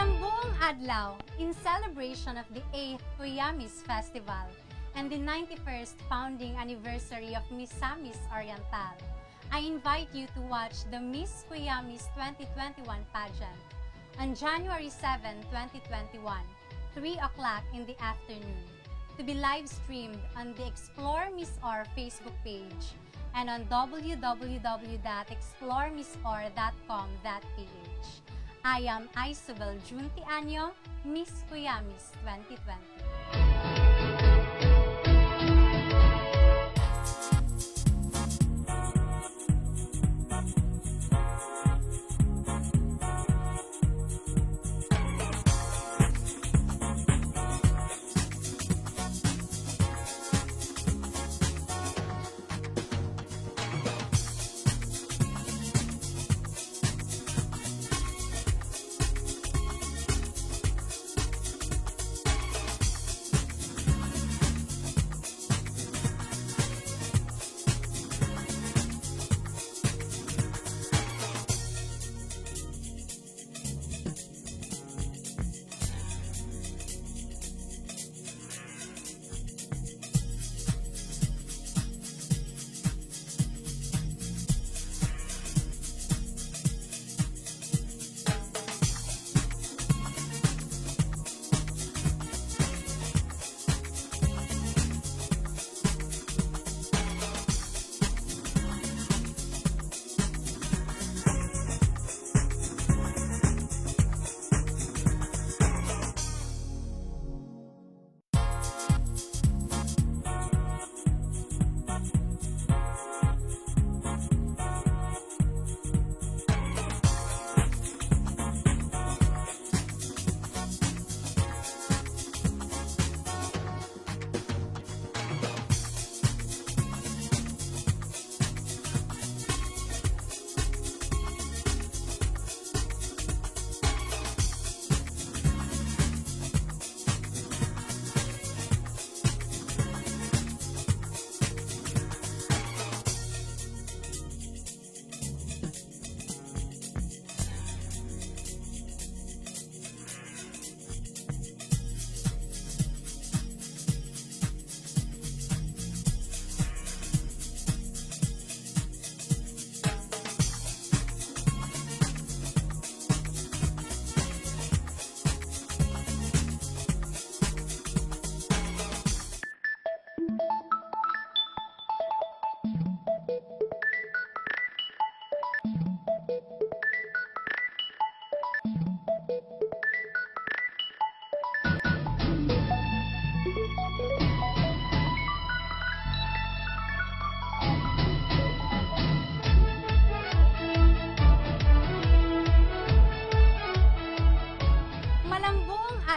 Malambuong adlaw in celebration of the 8th Kuyamis Festival and the 91st founding anniversary of Miss Samis Oriental. I invite you to watch the Miss Kuyamis 2021 pageant on January 7, 2021, 3 o'clock in the afternoon, to be live streamed on the Explore Miss Or Facebook page and on www.exploremissor.com.ph. I am Isabel Juntianyo, Miss Kuyamis 2020.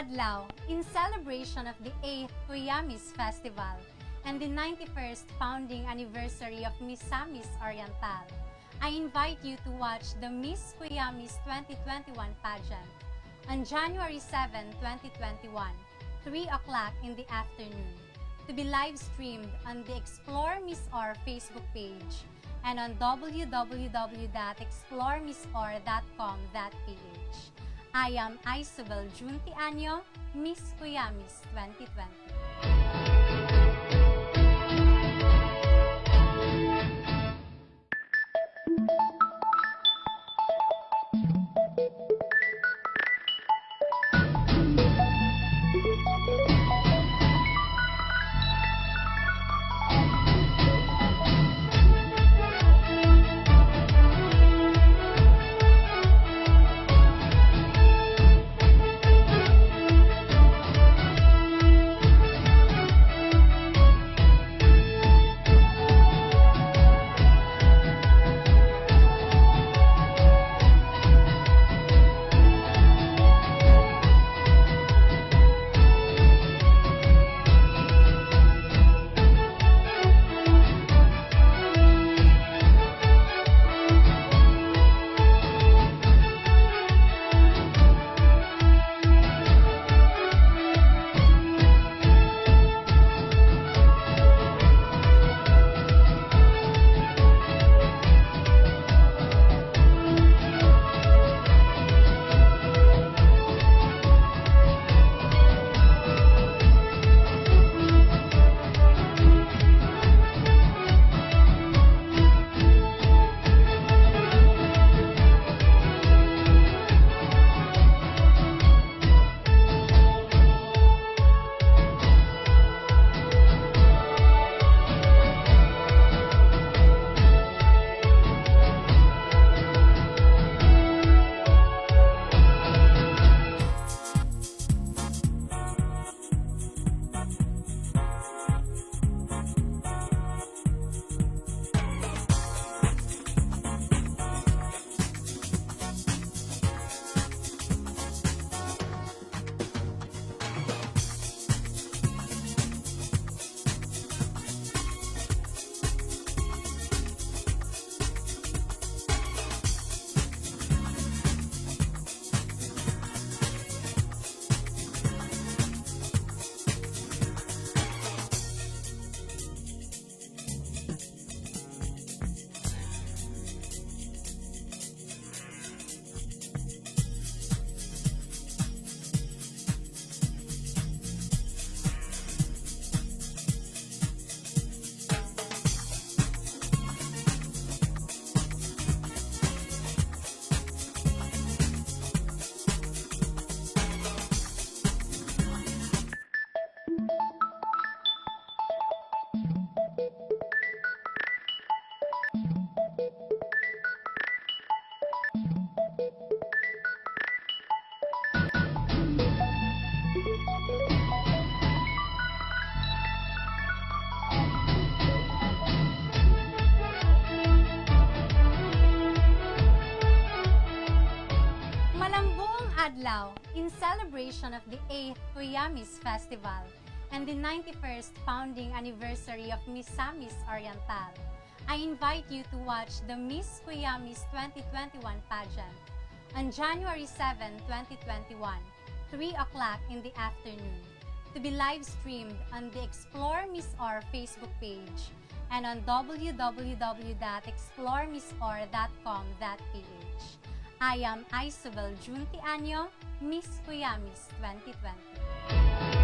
Adlaw in celebration of the 8th Kuyamis Festival and the 91st founding anniversary of Miss Samis Oriental. I invite you to watch the Miss Kuyamis 2021 pageant on January 7, 2021, 3 o'clock in the afternoon, to be live streamed on the Explore Miss Or Facebook page and on www.exploremissor.com.ph. I am Isabel Juntianyo, Miss Kuyamis 2020. Now, in celebration of the 8th Kuyamis Festival and the 91st founding anniversary of Misamis Oriental, I invite you to watch the Miss Kuyamis 2021 pageant on January 7, 2021, 3 o'clock in the afternoon, to be live streamed on the Explore Miss Or Facebook page and on www.exploremissor.com.ph. I am Isabel Junti Anyo, Miss Kuyamis 2020.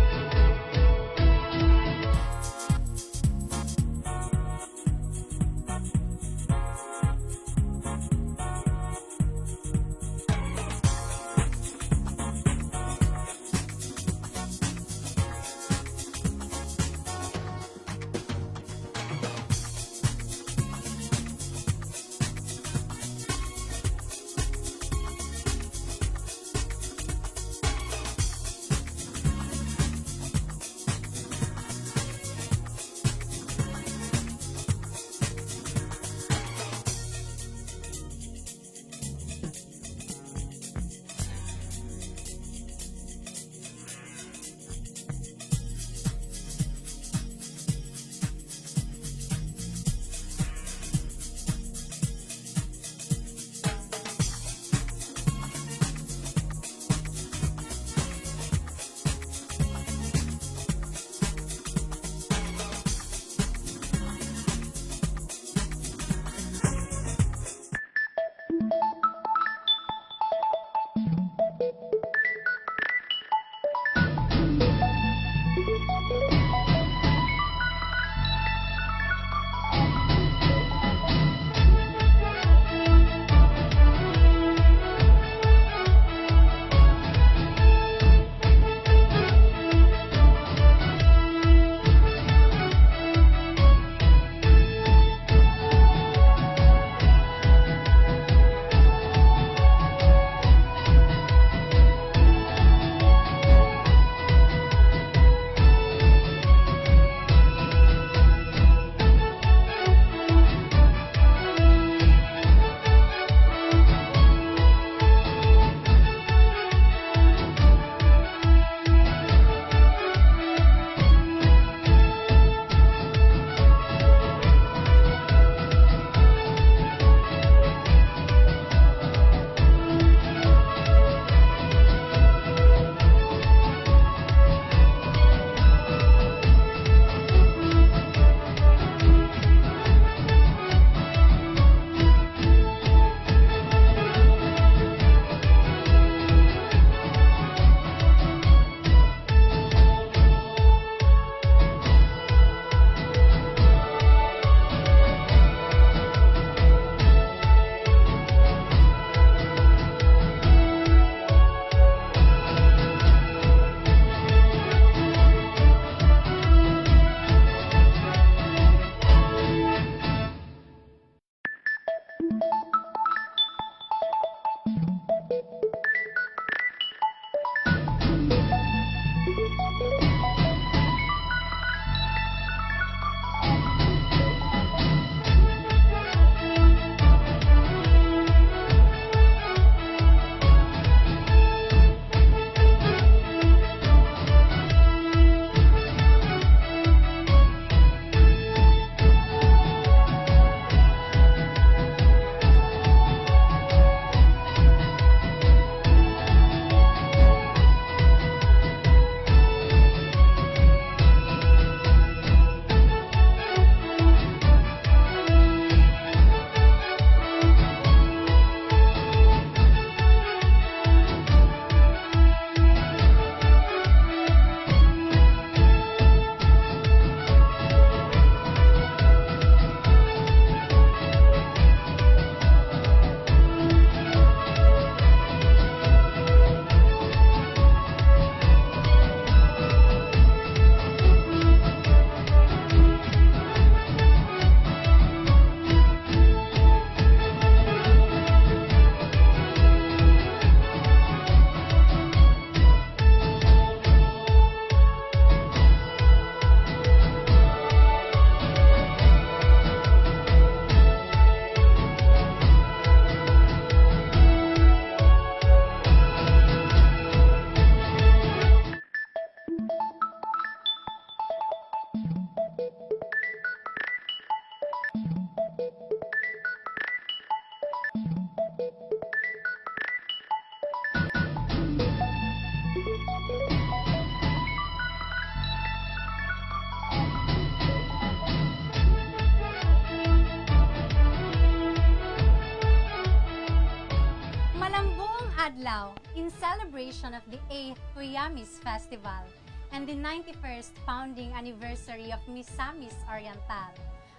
adlaw in celebration of the 8th Kuyamis Festival and the 91st founding anniversary of Misamis Oriental,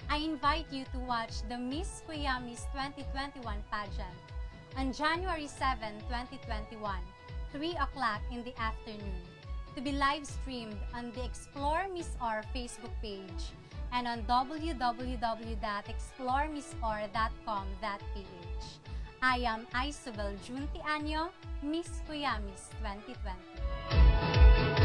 I invite you to watch the Miss Kuyamis 2021 pageant on January 7, 2021, 3 o'clock in the afternoon, to be live streamed on the Explore Miss Or Facebook page and on www.exploremissor.com.ph. I am Isabel Junti Anyo, Miss Kuyamis 2020.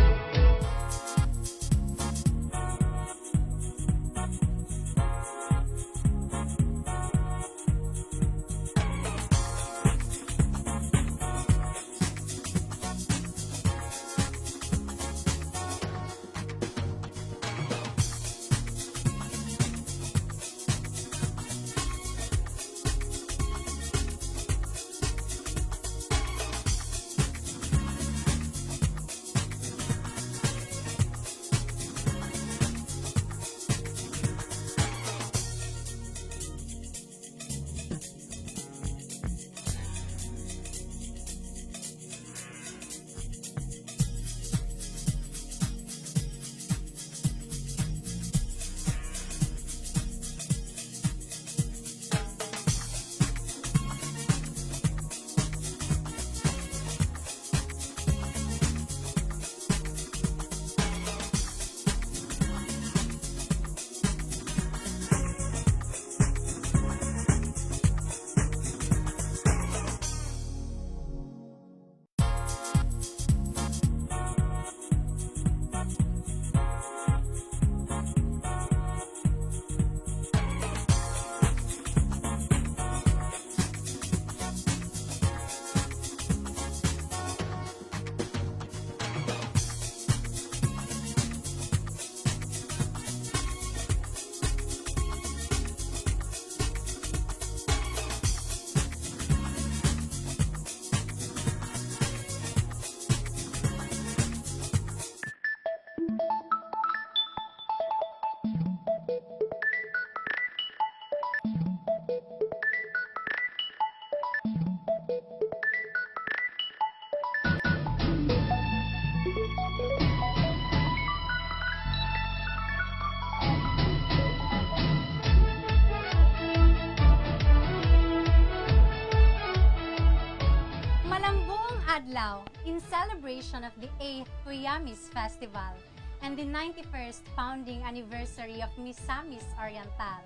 Adlaw in celebration of the 8th Kuyamis Festival and the 91st founding anniversary of Misamis Oriental,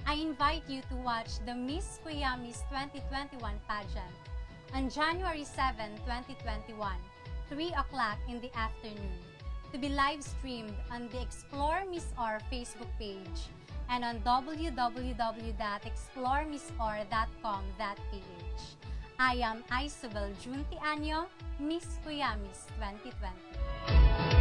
I invite you to watch the Miss Kuyamis 2021 pageant on January 7, 2021, 3 o'clock in the afternoon, to be live streamed on the Explore Miss Or Facebook page and on www.exploremissor.com.ph. I am Isabel Junti Anyo, Miss Kuyamis 2020.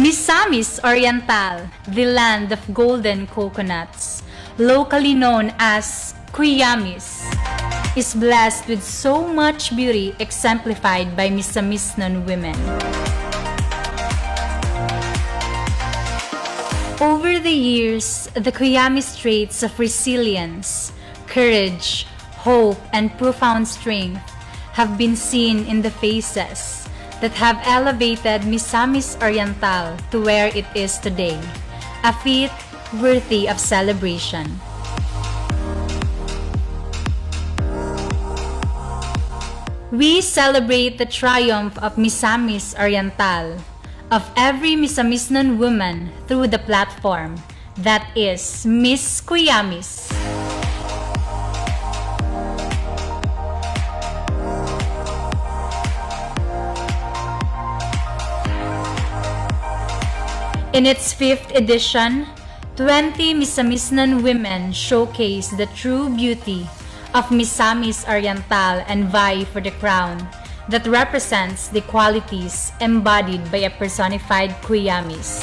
Misamis Oriental, the land of golden coconuts, locally known as Kuyamis, is blessed with so much beauty exemplified by Misamisnon women. Over the years, the Kuyamis traits of resilience, courage, hope, and profound strength have been seen in the faces that have elevated Misamis Oriental to where it is today, a feat worthy of celebration. We celebrate the triumph of Misamis Oriental, of every Misamisnon woman through the platform that is Miss Kuyamis. In its 5th edition, 20 Misamisnon women showcase the true beauty of Misamis Oriental and vie for the crown that represents the qualities embodied by a personified Kuyamis.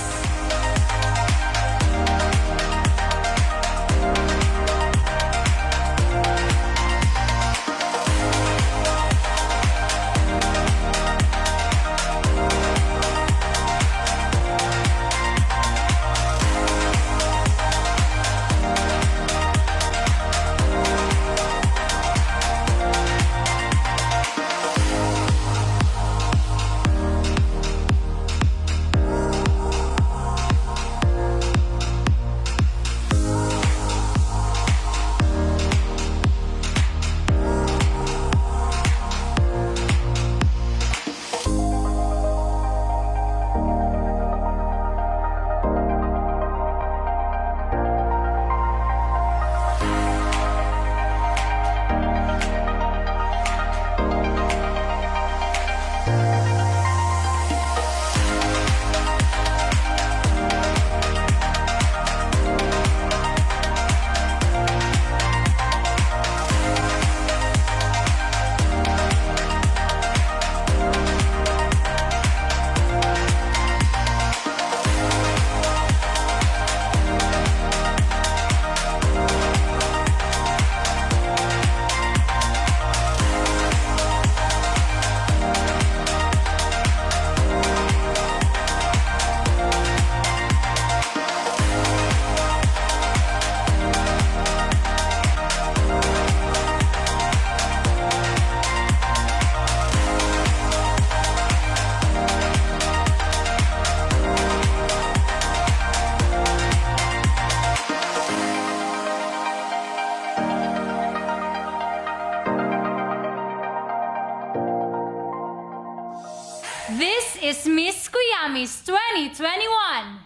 This is Miss Kuyamis 2021!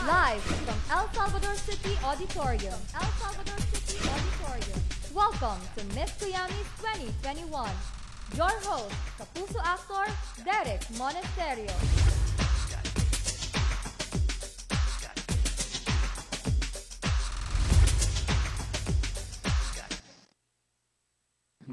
Live from El Salvador City Auditorium. Welcome to Miss Kuyamis 2021. Your host, Kapuso actor, Derek Monasterio.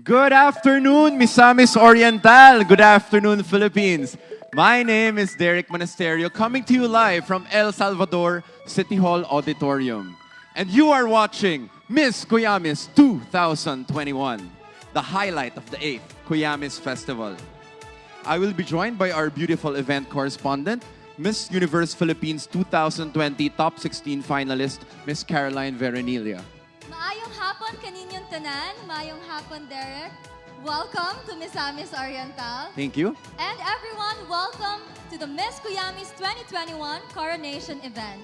Good afternoon, Misamis Oriental. Good afternoon, Philippines. My name is Derek Monasterio, coming to you live from El Salvador City Hall Auditorium. And you are watching Miss Kuyamis 2021, the highlight of the 8th Kuyamis Festival. I will be joined by our beautiful event correspondent, Miss Universe Philippines 2020 Top 16 finalist, Miss Caroline Verenilia. Maayong hapon kaninyong tanan. Maayong hapon, Derek. Welcome to Misamis Oriental. Thank you. And everyone, welcome to the Miss Kuyamis 2021 coronation event.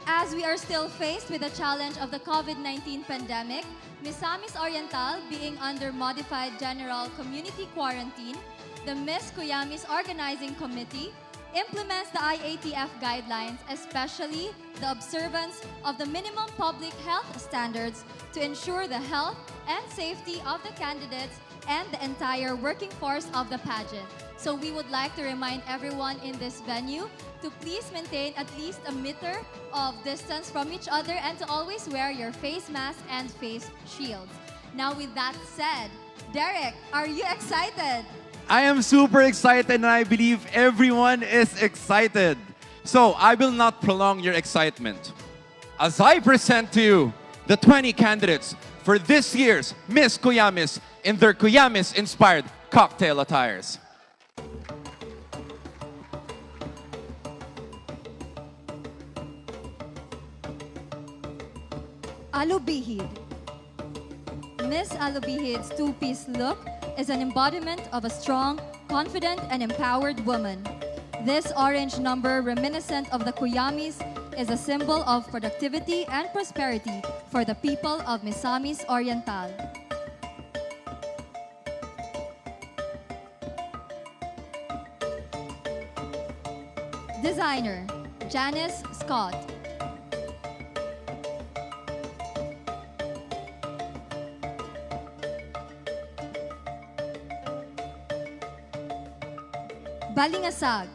As we are still faced with the challenge of the COVID-19 pandemic, Misamis Oriental being under modified general community quarantine, the Miss Kuyamis Organizing Committee implements the IATF guidelines, especially the observance of the minimum public health standards to ensure the health and safety of the candidates and the entire working force of the pageant. So we would like to remind everyone in this venue to please maintain at least a meter of distance from each other and to always wear your face mask and face shields. Now with that said, Derek, are you excited? I am super excited and I believe everyone is excited. So I will not prolong your excitement. As I present to you the 20 candidates for this year's Miss Kuyamis in their Kuyamis-inspired cocktail attires. Alubihid. Miss Alubihid's two-piece look is an embodiment of a strong, confident, and empowered woman. This orange number, reminiscent of the Kuyamis, is a symbol of productivity and prosperity for the people of Misamis Oriental. Designer, Janice Scott. Balingasag.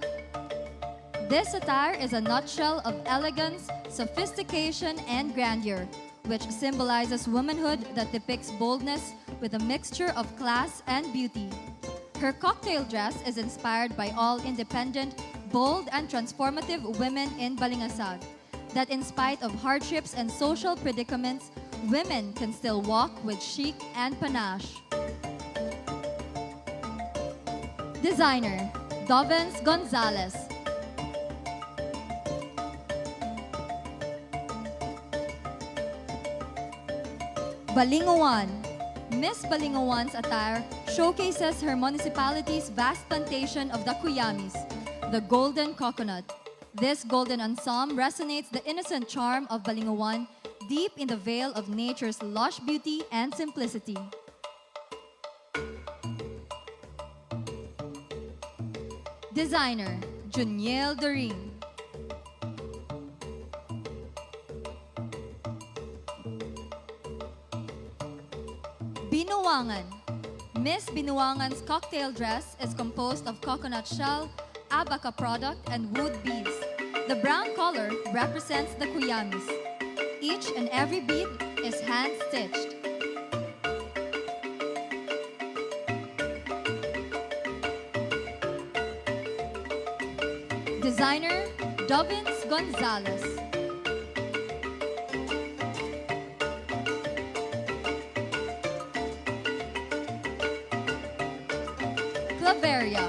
This attire is a nutshell of elegance, sophistication, and grandeur, which symbolizes womanhood that depicts boldness with a mixture of class and beauty. Her cocktail dress is inspired by all independent, bold, and transformative women in Balingasag, that in spite of hardships and social predicaments, women can still walk with chic and panache. Designer, Dovens Gonzalez. Balingawan. Miss Balingawan's attire showcases her municipality's vast plantation of the Kuyamis, the golden coconut. This golden ensemble resonates the innocent charm of Balingawan deep in the veil of nature's lush beauty and simplicity. Designer, Juniel Doring. Binuangan. Miss Binuangan's cocktail dress is composed of coconut shell, abaca product, and wood beads. The brown color represents the Kuyamis. Each and every bead is hand-stitched. Designer, Dovins Gonzalez. Claveria.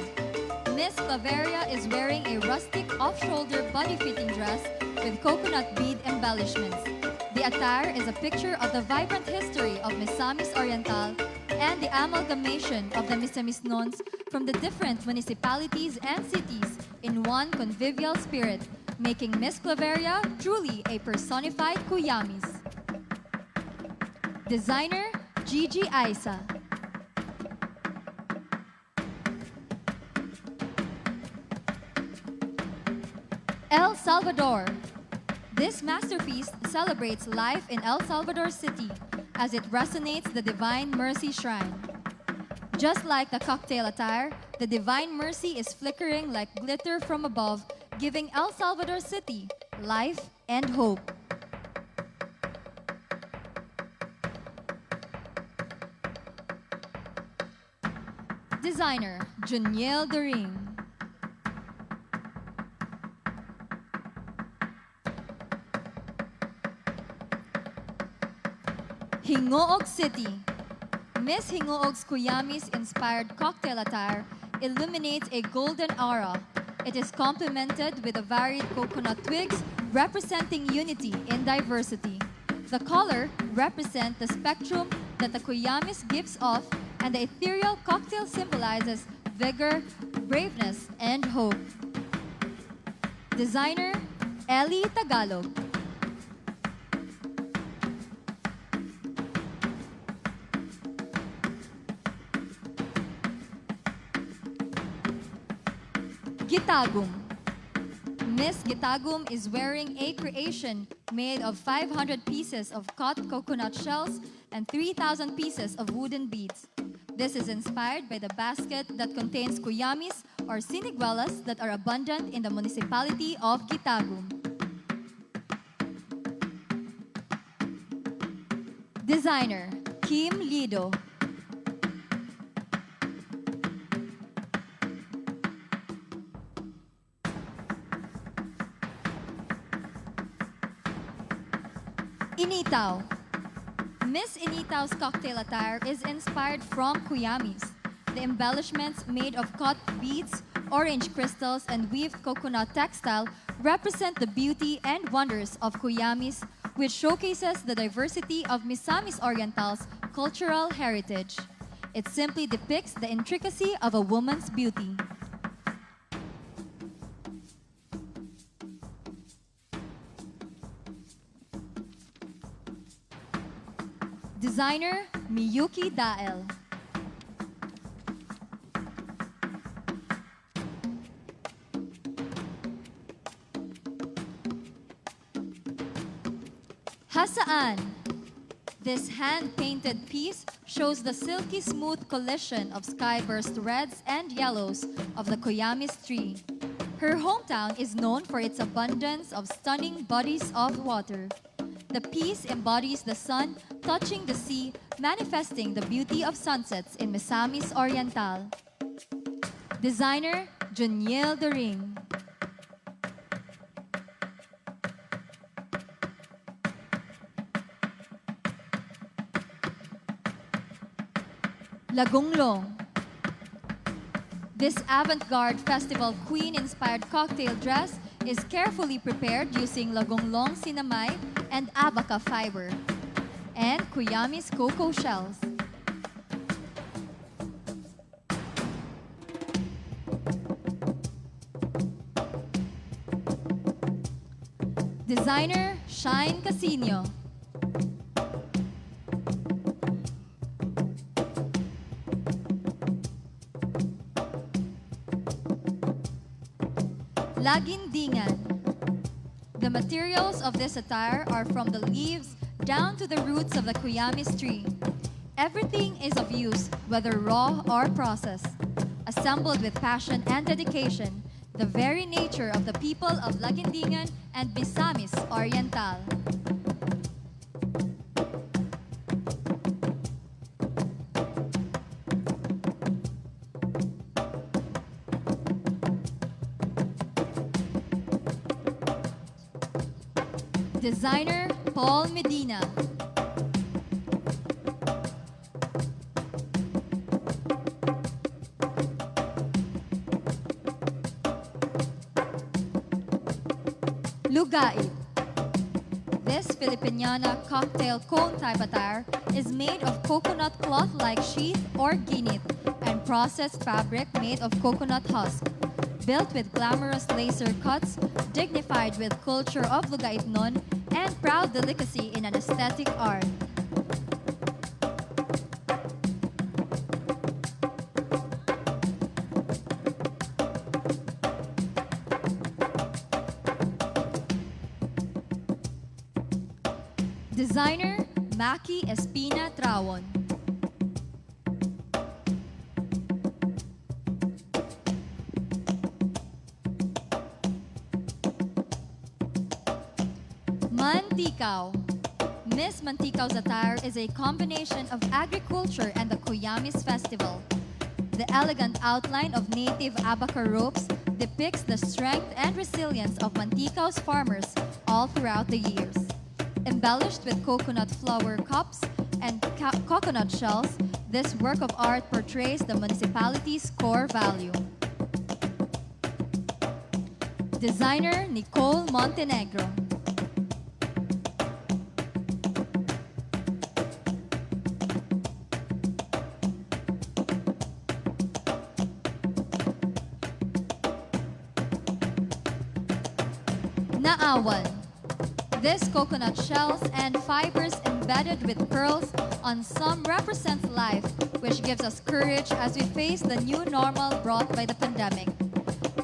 Miss Claveria is wearing a rustic off-shoulder body-fitting dress with coconut bead embellishments. The attire is a picture of the vibrant history of Misamis Oriental and the amalgamation of the Misamisnons from the different municipalities and cities in one convivial spirit, making Miss Claveria truly a personified Kuyamis. Designer, Gigi Aiza. El Salvador. This masterpiece celebrates life in El Salvador City as it resonates the Divine Mercy Shrine. Just like the cocktail attire, the Divine Mercy is flickering like glitter from above, giving El Salvador City life and hope. Designer, Juniel Doring. Hingoog City. Miss Hingoog's Kuyamis-inspired cocktail attire illuminates a golden aura. It is complemented with a varied coconut twigs representing unity in diversity. The color represents the spectrum that the Kuyamis gives off, and the ethereal cocktail symbolizes vigor, braveness, and hope. Designer, Ellie Tagalog. Gitagum. Miss Gitagum is wearing a creation made of 500 pieces of cut coconut shells and 3,000 pieces of wooden beads. This is inspired by the basket that contains kuyamis or siniguelas that are abundant in the municipality of Gitagum. Designer, Kim Lido. Initaw. Miss Initaw's cocktail attire is inspired from Kuyamis. The embellishments made of cut beads, orange crystals, and weaved coconut textile represent the beauty and wonders of Kuyamis, which showcases the diversity of Misamis Oriental's cultural heritage. It simply depicts the intricacy of a woman's beauty. Designer Miyuki Dael. Hasaan. This hand-painted piece shows the silky smooth collision of sky-burst reds and yellows of the Kuyamis tree. Her hometown is known for its abundance of stunning bodies of water. The piece embodies the sun touching the sea, manifesting the beauty of sunsets in Misamis Oriental. Designer Juniel Doring. Lagunglong. This avant-garde festival queen-inspired cocktail dress is carefully prepared using lagunglong sinamay and abaca fiber, and Kuyamis cocoa shells. Designer Shine Casino. Lagindingan. The materials of this attire are from the leaves down to the roots of the Kuyamis tree. Everything is of use, whether raw or processed. Assembled with passion and dedication, the very nature of the people of Lagindingan and Misamis Oriental. Designer Paul Medina. Lugait. This Filipiniana cocktail cone type attire is made of coconut cloth-like sheath or ginit and processed fabric made of coconut husk. Built with glamorous laser cuts, dignified with culture of Lugaitnon, and proud delicacy in an aesthetic art. Designer Maki Espina Trawon. Mantikau. Miss Mantikau's attire is a combination of agriculture and the Kuyamis festival. The elegant outline of native abaca ropes depicts the strength and resilience of Mantikau's farmers all throughout the years. Embellished with coconut flower cups and coconut shells, this work of art portrays the municipality's core value. Designer Nicole Montenegro. Naawan. This coconut shells and fibers embedded with pearls on some represents life, which gives us courage as we face the new normal brought by the pandemic.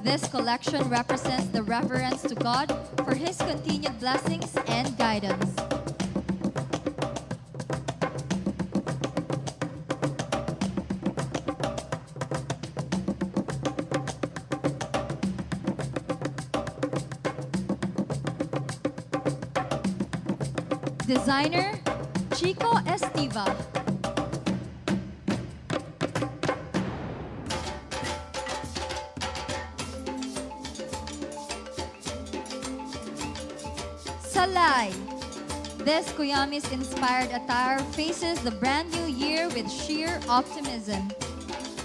This collection represents the reverence to God for His continued blessings and guidance. Designer Chico Estiva. Salay. This Kuyamis-inspired attire faces the brand new year with sheer optimism.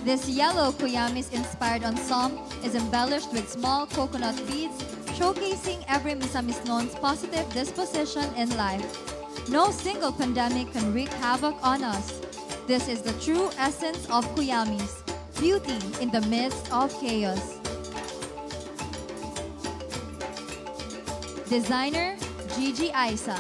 This yellow Kuyamis-inspired ensemble is embellished with small coconut beads, showcasing every Misamisnon's positive disposition in life. No single pandemic can wreak havoc on us. This is the true essence of Kuyamis, beauty in the midst of chaos. Designer, Gigi Aisa.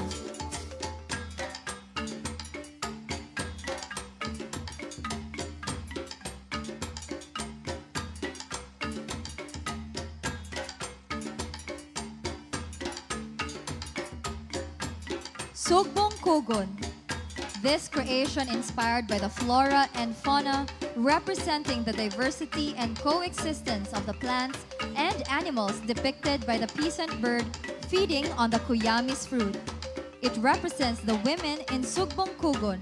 Sugbong Kugon. This creation inspired by the flora and fauna, representing the diversity and coexistence of the plants and animals depicted by the peasant bird feeding on the Kuyamis fruit. It represents the women in Sugbong Kugon,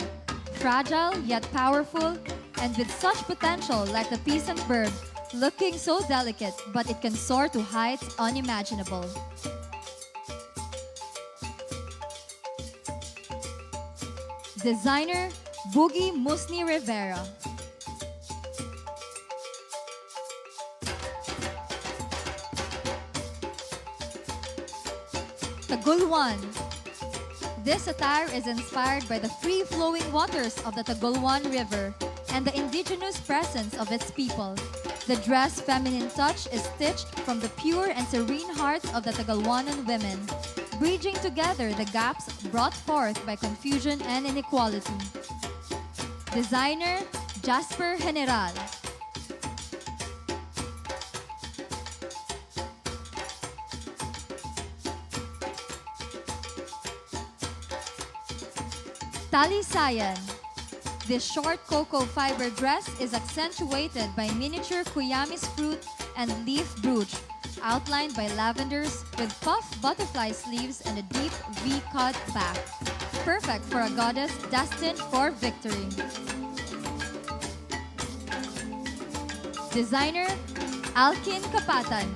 fragile yet powerful, and with such potential like the peasant bird, looking so delicate but it can soar to heights unimaginable. Designer, Boogie Musni Rivera. Tagulwan. This attire is inspired by the free-flowing waters of the Tagulwan River and the indigenous presence of its people. The dress feminine touch is stitched from the pure and serene hearts of the Tagalwanan women, bridging together the gaps brought forth by confusion and inequality. Designer, Jasper General. Talisayan. This short cocoa fiber dress is accentuated by miniature Kuyamis fruit and leaf brooch, outlined by lavenders with puff butterfly sleeves and a deep V-cut back. Perfect for a goddess destined for victory. Designer, Alkin Kapatan.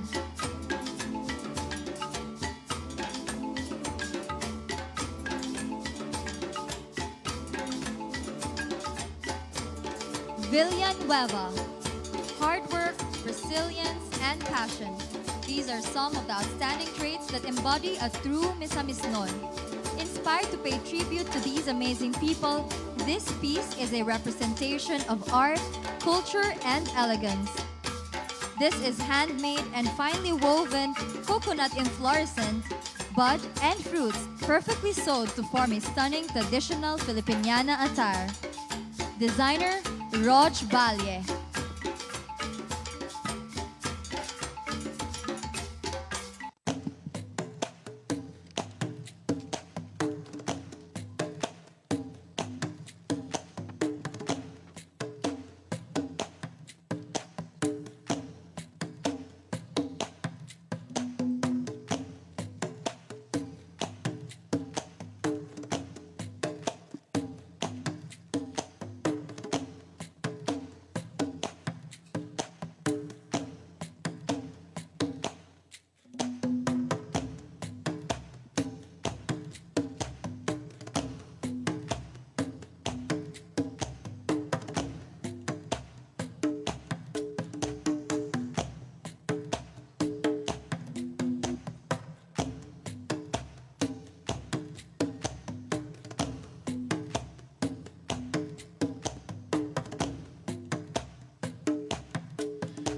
Villanueva. Hard work, resilience, and passion. These are some of the outstanding traits that embody a true Misamisnon. Inspired to pay tribute to these amazing people, this piece is a representation of art, culture, and elegance. This is handmade and finely woven coconut inflorescent, bud, and fruits perfectly sewed to form a stunning traditional Filipiniana attire. Designer, Rog Valle.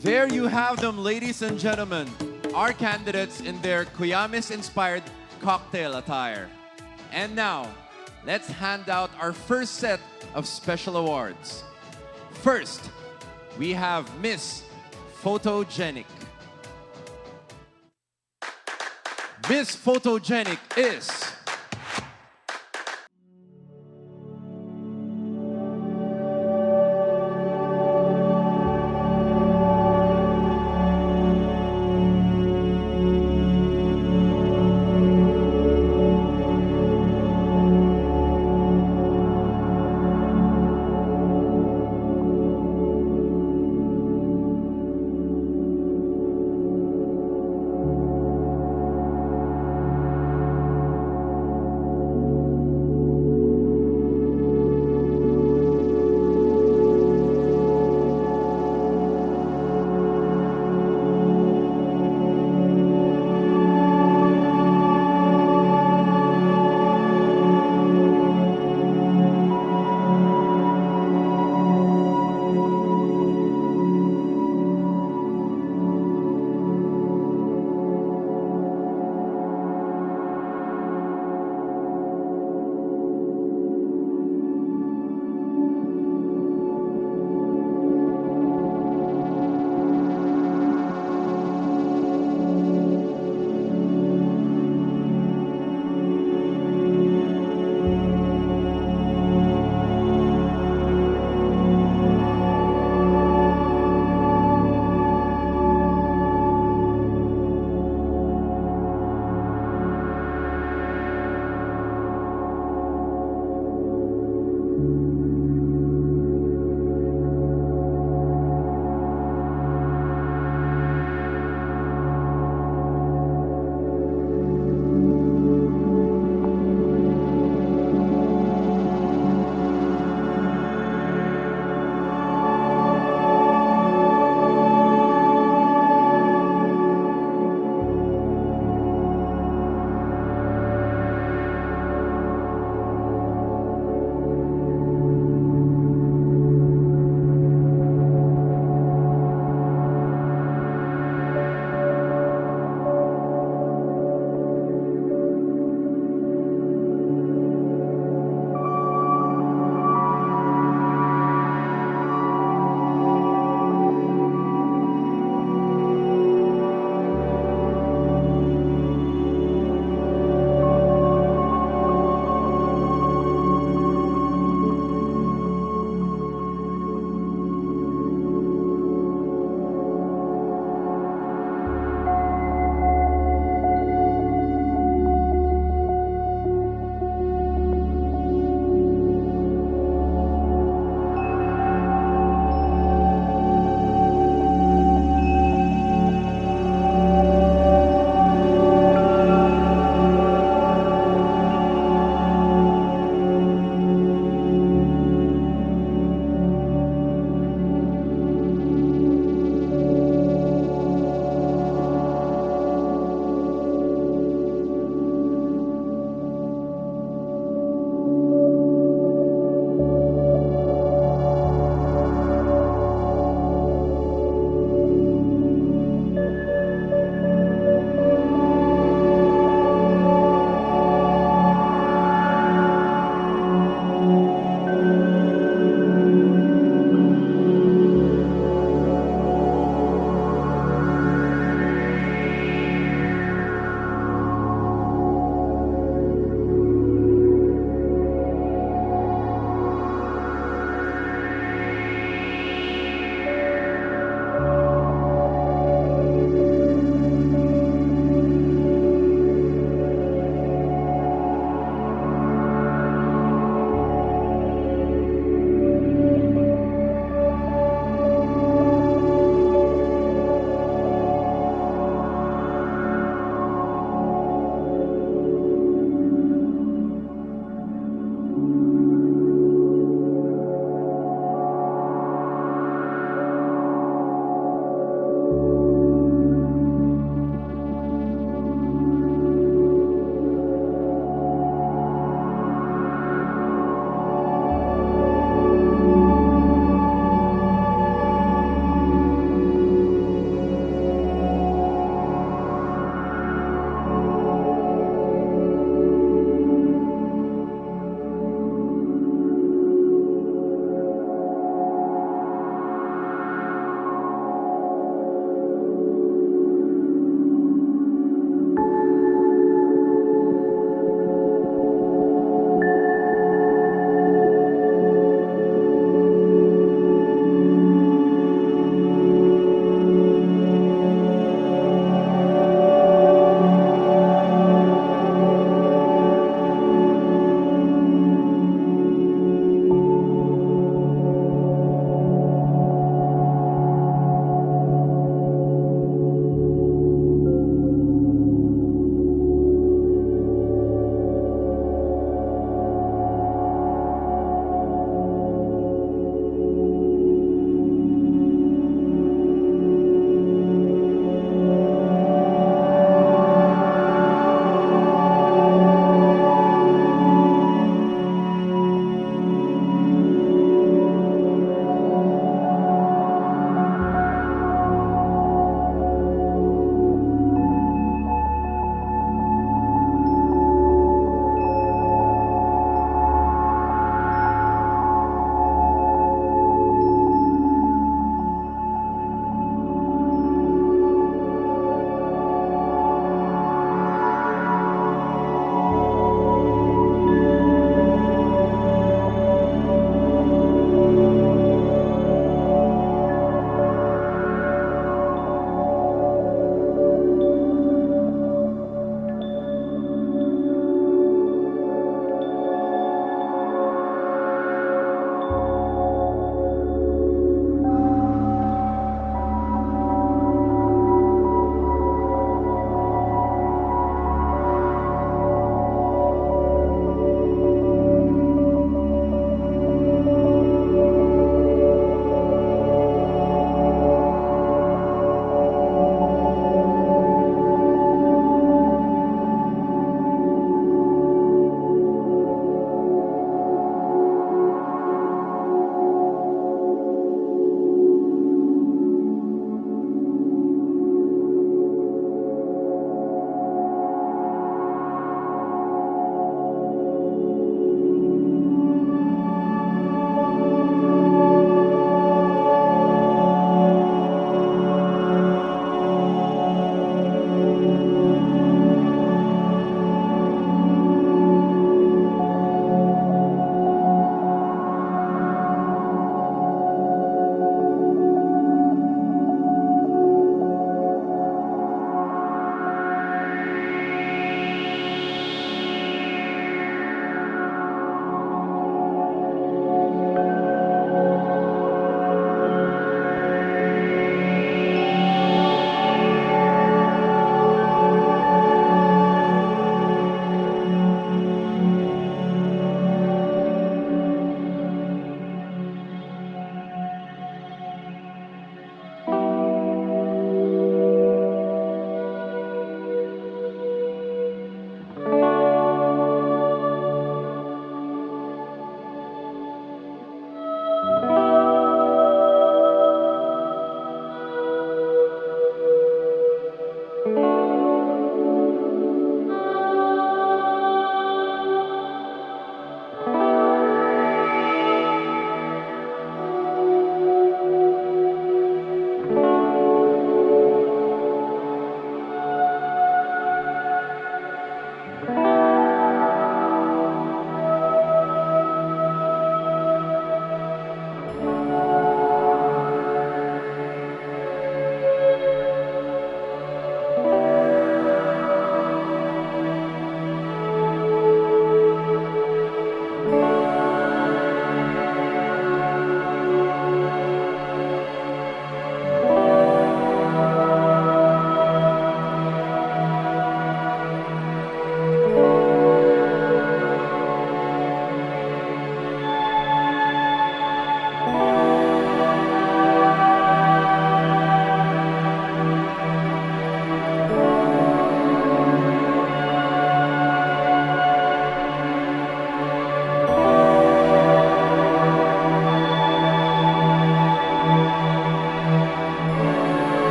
There you have them, ladies and gentlemen, our candidates in their Kuyamis-inspired cocktail attire. And now, let's hand out our first set of special awards. First, we have Miss Photogenic. Miss Photogenic is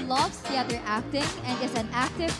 who loves theater acting and is an active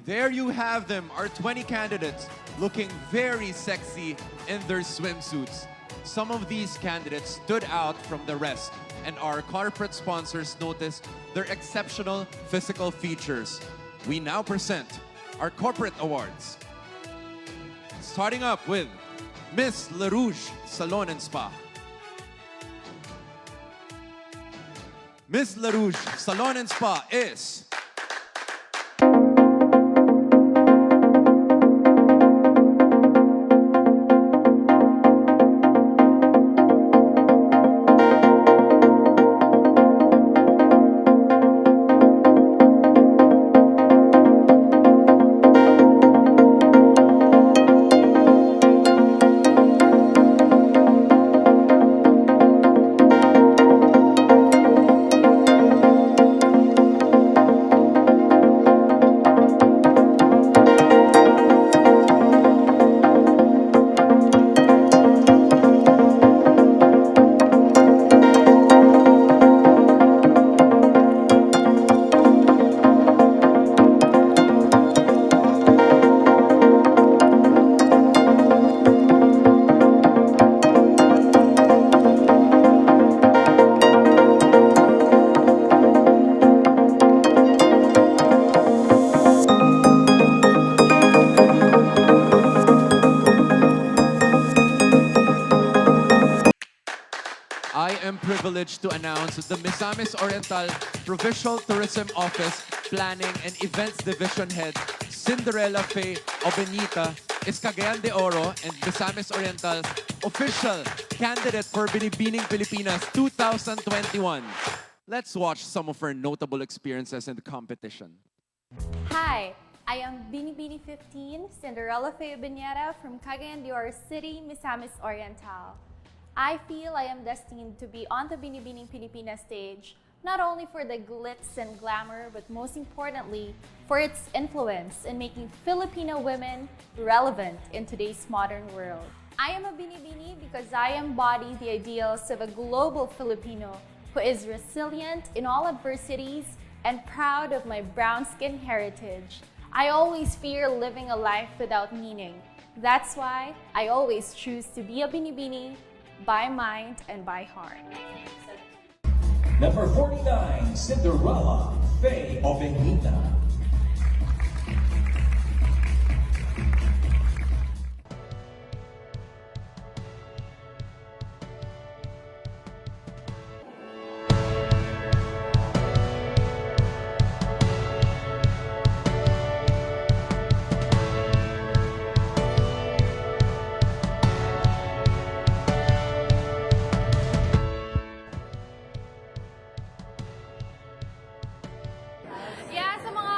There you have them, our 20 candidates looking very sexy in their swimsuits. Some of these candidates stood out from the rest, and our corporate sponsors noticed their exceptional physical features. We now present our corporate awards. Starting up with Miss Le Rouge Salon and Spa. Miss Le Rouge Salon and Spa is I am privileged to announce that the Misamis Oriental Provincial Tourism Office Planning and Events Division Head, Cinderella Faye Obenita, is Cagayan de Oro and Misamis Oriental's official candidate for Binibining Pilipinas 2021. Let's watch some of her notable experiences in the competition. Hi, I am Binibini 15, Cinderella Faye Obenita from Cagayan de Oro City, Misamis Oriental. I feel I am destined to be on the Binibining Pilipinas stage, not only for the glitz and glamour, but most importantly, for its influence in making Filipino women relevant in today's modern world. I am a Binibini because I embody the ideals of a global Filipino who is resilient in all adversities and proud of my brown skin heritage. I always fear living a life without meaning. That's why I always choose to be a Binibini by mind and by heart. Number 49, Cinderella Faye Obenita. Yeah, sa mga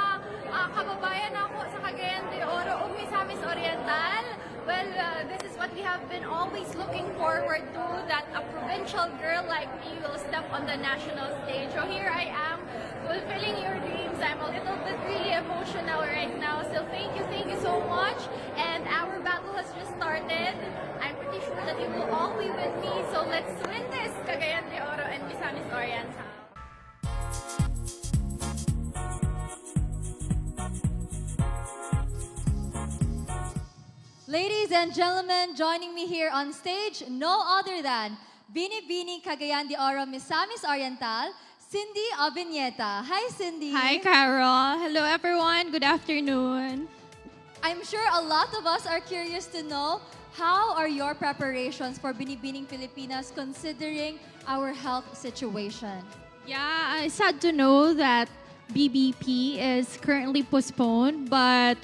kababayan ako sa Cagayan de Oro ug Misamis Oriental, well, this is what we have been always looking forward to, that a provincial girl like me will step on the national stage. So here I am, fulfilling your dreams. I'm a little bit really emotional right now. So thank you so much. And our battle has just started. I'm pretty sure that you will all be with me. So let's win this, Cagayan de Oro and Misamis Oriental. Ladies and gentlemen, joining me here on stage, no other than Binibini Cagayan de Oro Misamis Oriental, Cindy Obenita. Hi, Cindy. Hi, Carol. Hello, everyone. Good afternoon. I'm sure a lot of us are curious to know, how are your preparations for Binibining Pilipinas considering our health situation? Yeah, it's sad to know that BBP is currently postponed, but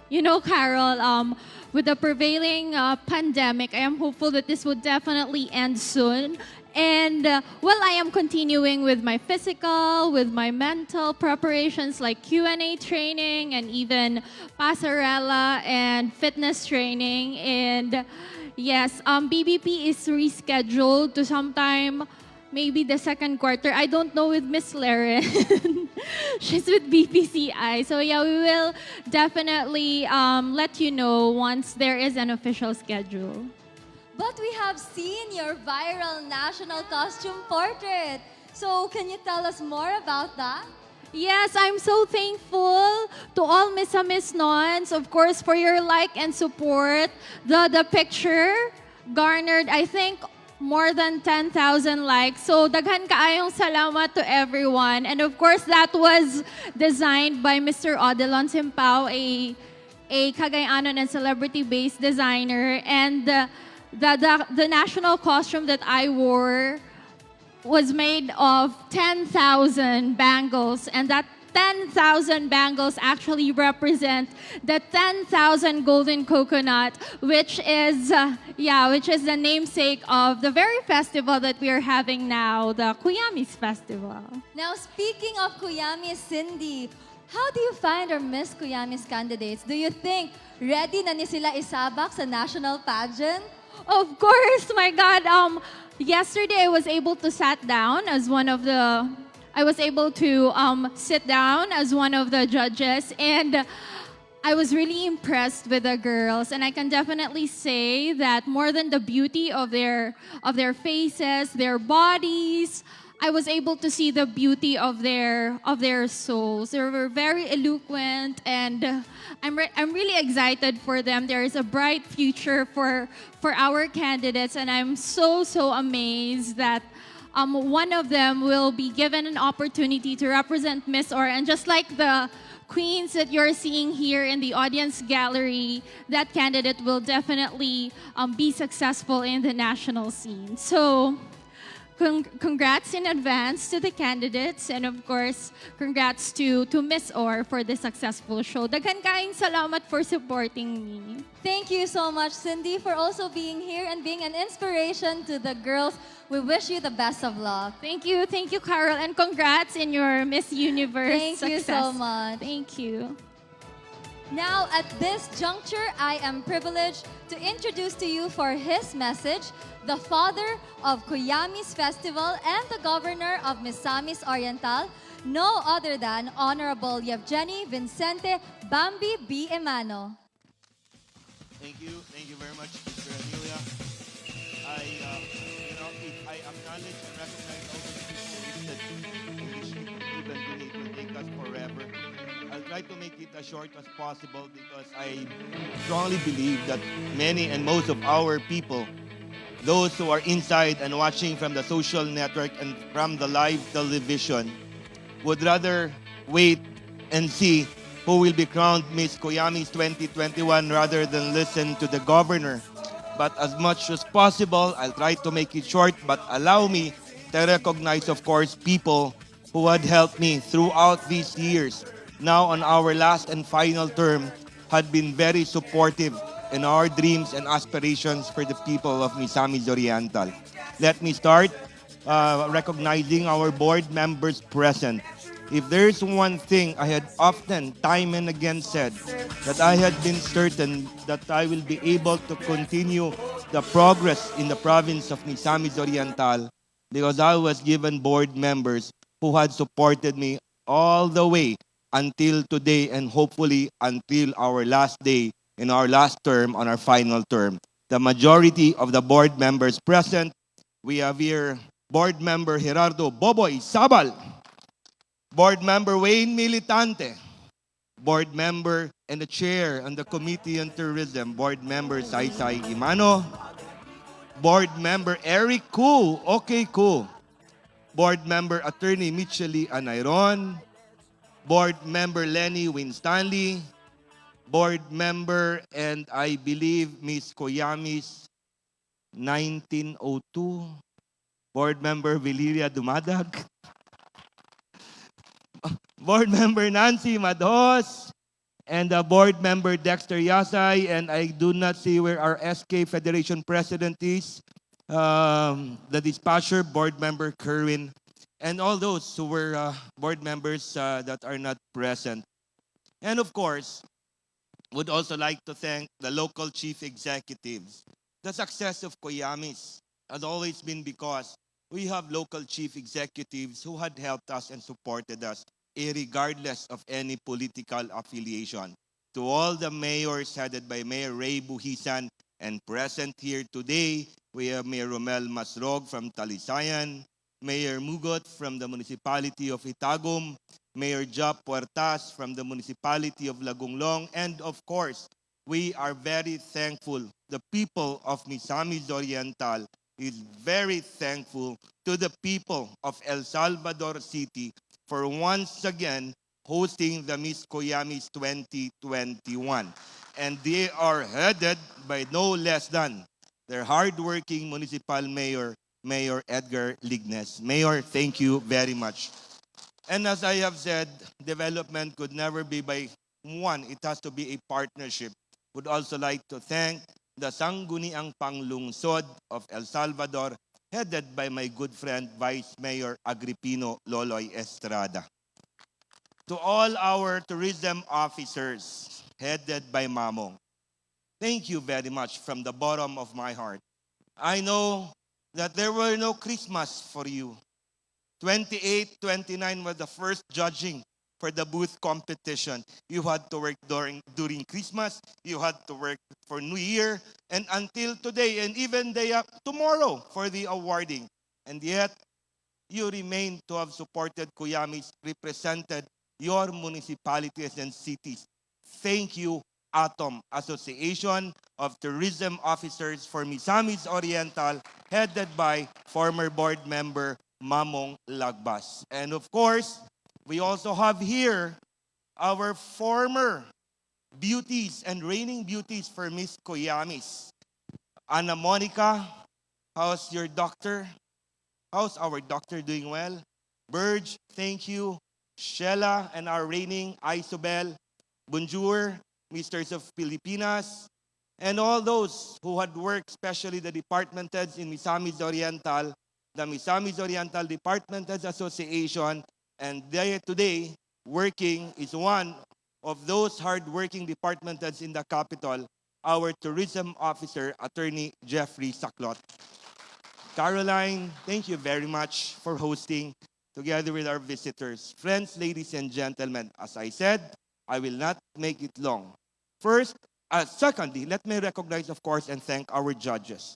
you know, Carol, with the prevailing pandemic, I am hopeful that this will definitely end soon. And well, I am continuing with my physical, with my mental preparations like Q&A training and even passerella and fitness training. And yes, BBP is rescheduled to sometime maybe the second quarter. I don't know with Miss Laren. She's with BPCI. So yeah, we will definitely let you know once there is an official schedule. But we have seen your viral national costume portrait. So can you tell us more about that? Yes, I'm so thankful to all Miss Nons, of course, for your like and support. The picture garnered, I think, more than 10,000 likes. So, daghan kaayong salamat to everyone. And of course, that was designed by Mr. Odilon Simpao, a Cagayanon and celebrity-based designer. And the national costume that I wore was made of 10,000 bangles, and that 10,000 bangles actually represent the 10,000 golden coconut, which is the namesake of the very festival that we are having now, the Kuyamis Festival. Now, speaking of Kuyamis, Cindy, how do you find our Miss Kuyamis candidates? Do you think ready na ni sila isabak sa national pageant? Of course, my God. Yesterday I was able to sit down as one of the judges, and I was really impressed with the girls, and I can definitely say that more than the beauty of their faces, their bodies, I was able to see the beauty of their souls. They were very eloquent, and I'm really excited for them. There is a bright future for our candidates, and I'm so amazed that one of them will be given an opportunity to represent Miss Or, and just like the queens that you're seeing here in the audience gallery, that candidate will definitely be successful in the national scene. So, congrats in advance to the candidates, and of course, congrats to Miss Or for the successful show. Daghan kaayong salamat for supporting me. Thank you so much, Cindy, for also being here and being an inspiration to the girls. We wish you the best of luck. Thank you, Carol, and congrats in your Miss Universe Thank success. you so much. Thank you. Now, at this juncture, I am privileged to introduce to you for his message, the father of Kuyamis Festival and the governor of Misamis Oriental, no other than Honorable Yevgeny Vincente Bambi B. Emano. Thank you very much, Mr. Amelia. If I acknowledge and recognize all the people that English even today will take us forever. I'll try to make it as short as possible because I strongly believe that many and most of our people, those who are inside and watching from the social network and from the live television, would rather wait and see who will be crowned Miss Kuyamis 2021 rather than listen to the governor. But as much as possible, I'll try to make it short, but allow me to recognize, of course, people who had helped me throughout these years. Now on our last and final term, had been very supportive in our dreams and aspirations for the people of Misamis Oriental. Let me start recognizing our board members present. If there's one thing I had often, time and again said, that I had been certain that I will be able to continue the progress in the province of Misamis Oriental because I was given board members who had supported me all the way until today and hopefully until our last day in our last term on our final term. The majority of the board members present, we have here board member Gerardo Boboy Sabal, board member Wayne Militante, board member and the chair on the Committee on Tourism, board member Saysay Imano, board member Eric Koo, okay Koo, board member attorney Micheli Anayron, board member Lenny Winstanley, board member and I believe Miss Kuyamis 1902, board member Valeria Dumadag, board member Nancy Madhos, and board member Dexter Yasay, and I do not see where our SK Federation president is, the dispatcher, board member Kerwin, and all those who were board members that are not present. And of course, would also like to thank the local chief executives. The success of Kuyamis has always been because we have local chief executives who had helped us and supported us, regardless of any political affiliation. To all the mayors headed by Mayor Ray Buhisan and present here today, we have Mayor Romel Masrog from Talisayan, Mayor Mugot from the municipality of Itagum, Mayor Jap Puertas from the municipality of Lagunglong, and of course, we are very thankful. The people of Misamis Oriental is very thankful to the people of El Salvador City for once again hosting the Miss Kuyamis 2021. And they are headed by no less than their hardworking municipal mayor, Mayor Edgar Lignes. Mayor, thank you very much. And as I have said, development could never be by one. It has to be a partnership. Would also like to thank the Sangguniang Panglungsod of El Salvador, headed by my good friend, Vice Mayor Agripino Loloy Estrada. To all our tourism officers, headed by Mamong, thank you very much from the bottom of my heart. I know that there were no Christmas for you. 28, 29 was the first judging for the booth competition. You had to work during Christmas, you had to work for New Year, and until today, and even tomorrow for the awarding. And yet, you remain to have supported Kuyamis, represented your municipalities and cities. Thank you, ATOM, Association of Tourism Officers for Misamis Oriental, headed by former board member Mamong Lagbas. And of course, we also have here our former beauties and reigning beauties for Miss Kuyamis. Ana Monica, how's your doctor? How's our doctor doing well? Burge, thank you. Sheila and our reigning Isobel. Bonjour, Misters of Filipinas. And all those who had worked, especially the department heads in Misamis Oriental, the Misamis Oriental Department Heads Association, and they today working is one of those hard-working department heads in the capital, our tourism officer, Attorney Jeffrey Saclot. Caroline, thank you very much for hosting together with our visitors. Friends, ladies, and gentlemen, as I said, I will not make it long. Secondly, let me recognize, of course, and thank our judges.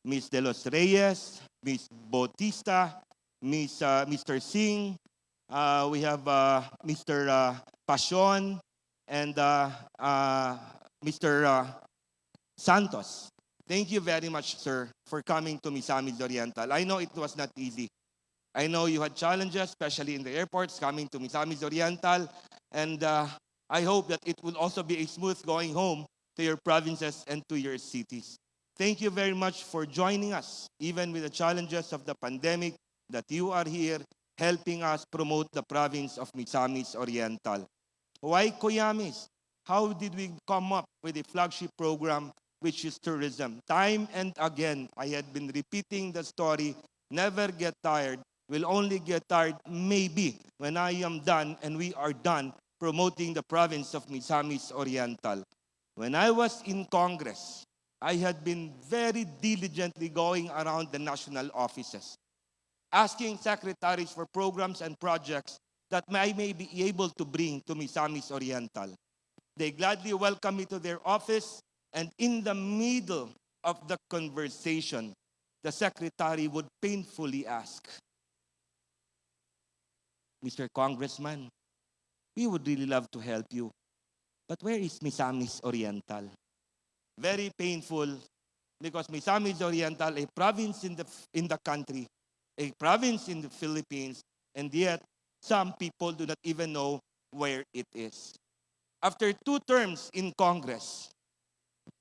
Ms. De Los Reyes, Ms. Bautista, Mr. Singh, we have Mr. Pasion, and Mr. Santos. Thank you very much, sir, for coming to Misamis Oriental. I know it was not easy. I know you had challenges, especially in the airports, coming to Misamis Oriental. And I hope that it will also be a smooth going home to your provinces and to your cities. Thank you very much for joining us, even with the challenges of the pandemic, that you are here helping us promote the province of Misamis Oriental. Why Kuyamis? How did we come up with a flagship program, which is tourism? Time and again, I had been repeating the story, never get tired. We'll only get tired maybe when I am done and we are done promoting the province of Misamis Oriental. When I was in Congress, I had been very diligently going around the national offices, asking secretaries for programs and projects that I may be able to bring to Misamis Oriental. They gladly welcome me to their office, and in the middle of the conversation, the secretary would painfully ask, Mr. Congressman, we would really love to help you, but where is Misamis Oriental? Very painful, because Misamis Oriental, a province in the country, a province in the Philippines, and yet some people do not even know where it is. After 2 terms in Congress,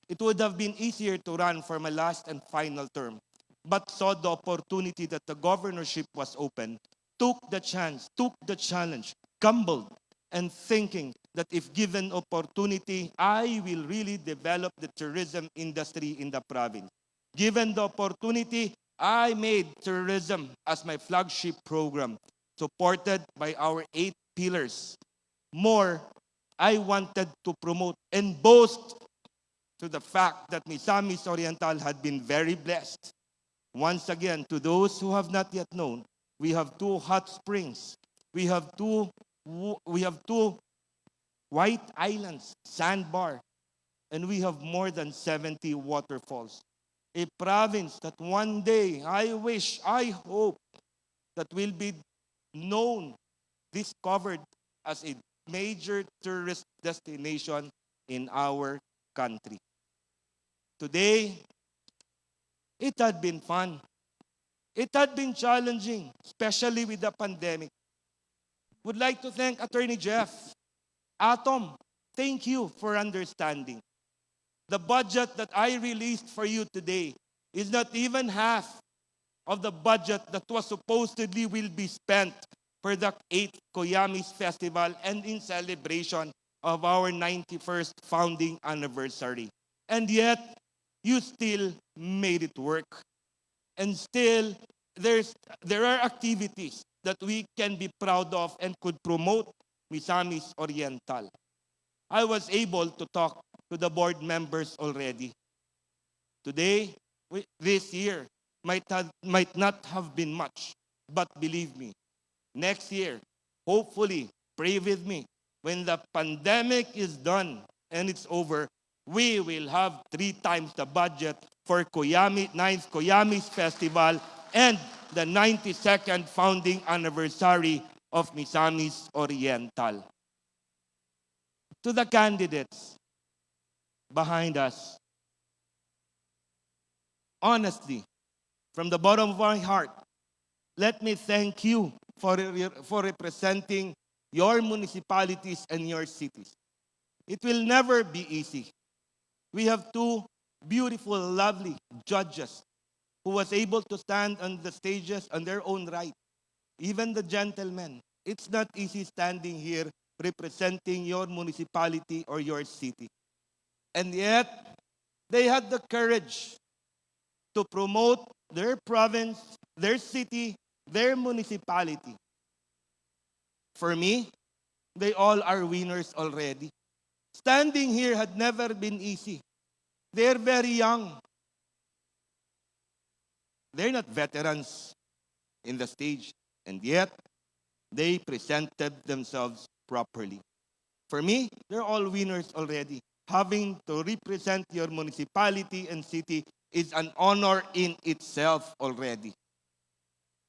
it would have been easier to run for my last and final term, but saw the opportunity that the governorship was open, took the chance, took the challenge, gambled, and thinking that if given opportunity, I will really develop the tourism industry in the province. Given the opportunity, I made tourism as my flagship program, supported by our 8 pillars. More, I wanted to promote and boast to the fact that Misamis Oriental had been very blessed. Once again, to those who have not yet known, we have 2 hot springs. We have two white islands, sandbar, and we have more than 70 waterfalls. A province that one day, I wish, I hope, that will be known discovered as a major tourist destination in our country. Today, it had been fun. It had been challenging, especially with the pandemic. Would like to thank Attorney Jeff. Atom, thank you for understanding. The budget that I released for you today is not even half of the budget that was supposedly will be spent for the 8th Kuyamis Festival and in celebration of our 91st founding anniversary. And yet, you still made it work. And still, there are activities that we can be proud of and could promote Misamis Oriental. I was able to talk to the board members already. Today, this year, might not have been much, but believe me, next year, hopefully, pray with me, when the pandemic is done and it's over, we will have 3 times the budget for 9th Kuyamis Festival and the 92nd founding anniversary of Misamis Oriental. To the candidates behind us, honestly, from the bottom of my heart, let me thank you for representing your municipalities and your cities. It will never be easy. We have 2 beautiful, lovely judges who was able to stand on the stages on their own right. Even the gentlemen. It's not easy standing here representing your municipality or your city. And yet, they had the courage to promote their province, their city, their municipality. For me, they all are winners already. Standing here had never been easy. They're very young. They're not veterans in the stage, and yet they presented themselves properly. For me, they're all winners already. Having to represent your municipality and city is an honor in itself already.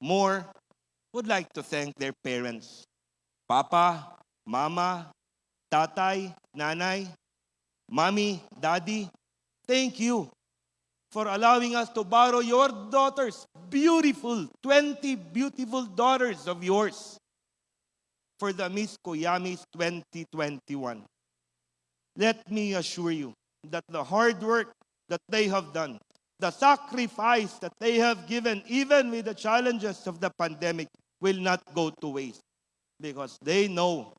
More, would like to thank their parents. Papa, Mama, Tatay, Nanay, Mommy, Daddy, thank you for allowing us to borrow your daughters, beautiful, 20 beautiful daughters of yours, for the Miss Kuyamis 2021. Let me assure you that the hard work that they have done, the sacrifice that they have given, even with the challenges of the pandemic, will not go to waste, because they know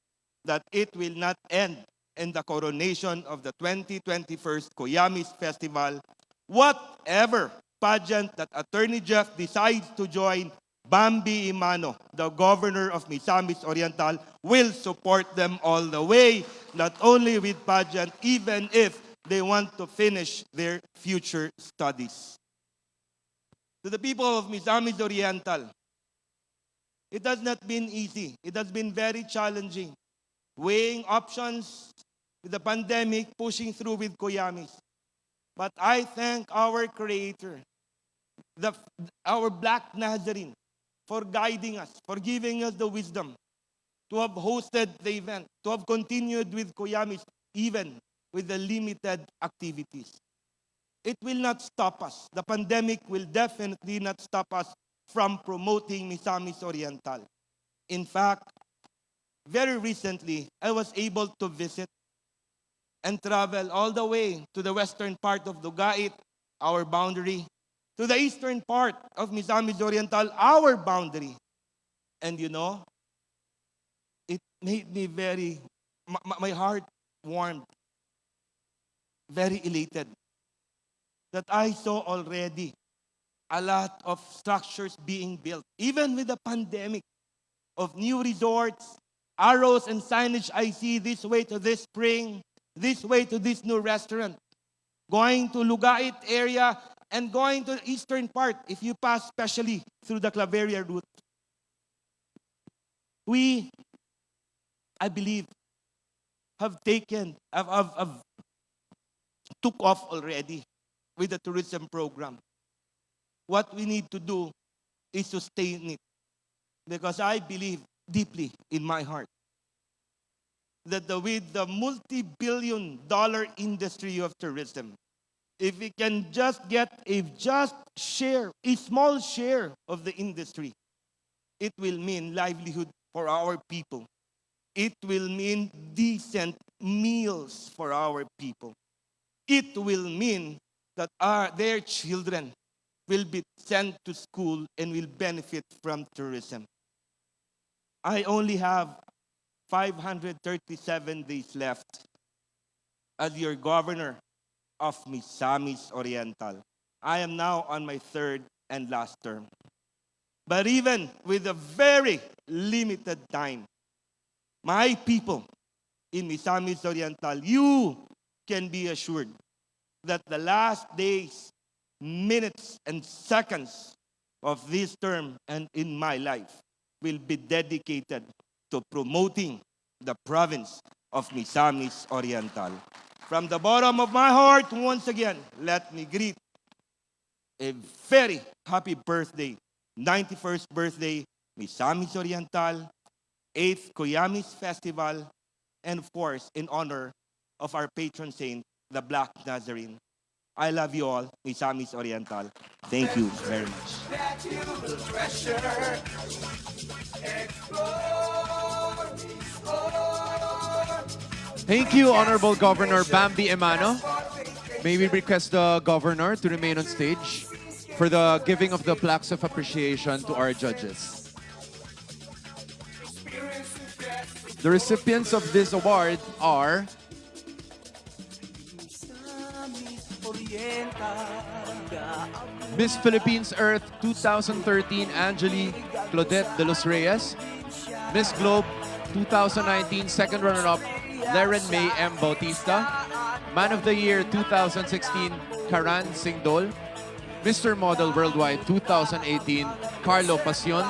that it will not end in the coronation of the 2021 Kuyamis Festival. Whatever pageant that Attorney Jeff decides to join, Bambi Imano, the governor of Misamis Oriental, will support them all the way, not only with pageant, even if they want to finish their future studies. To the people of Misamis Oriental, it has not been easy. It has been very challenging. Weighing options with the pandemic, pushing through with Kuyamis. But I thank our Creator, our Black Nazarene, for guiding us, for giving us the wisdom to have hosted the event, to have continued with Kuyamis, even with the limited activities. It will not stop us. The pandemic will definitely not stop us from promoting Misamis Oriental. In fact, very recently, I was able to visit and travel all the way to the western part of Dugait, our boundary, to the eastern part of Misamis Oriental, our boundary. And you know, it made me my heart warmed, very elated, that I saw already a lot of structures being built, even with the pandemic, of new resorts, arrows and signage I see this way to this spring, this way to this new restaurant, going to Lugait area and going to the eastern part if you pass especially through the Claveria route. We, I believe, have took off already with the tourism program. What we need to do is sustain it, because I believe deeply in my heart that with the multi-billion-dollar industry of tourism, if we can just get a small share of the industry, it will mean livelihood for our people. It will mean decent meals for our people. It will mean that their children will be sent to school and will benefit from tourism. I only have 537 days left as your governor of Misamis Oriental. I am now on my third and last term. But even with a very limited time, my people in Misamis Oriental, you can be assured that the last days, minutes, and seconds of this term and in my life will be dedicated to promoting the province of Misamis Oriental. From the bottom of my heart, once again, let me greet a very happy birthday, 91st birthday, Misamis Oriental, 8th Kuyamis Festival, and of course, in honor of our patron saint, the Black Nazarene. I love you all, Misamis Oriental. Thank you very much. Thank you, Honorable Governor Bambi Emano. May we request the Governor to remain on stage for the giving of the plaques of appreciation to our judges. The recipients of this award are Miss Philippines Earth 2013 Angeli Claudette de los Reyes, Miss Globe 2019 second runner-up Leren May M. Bautista, Man of the Year 2016 Karan Singdol, Mr. Model Worldwide 2018 Carlo Pasion,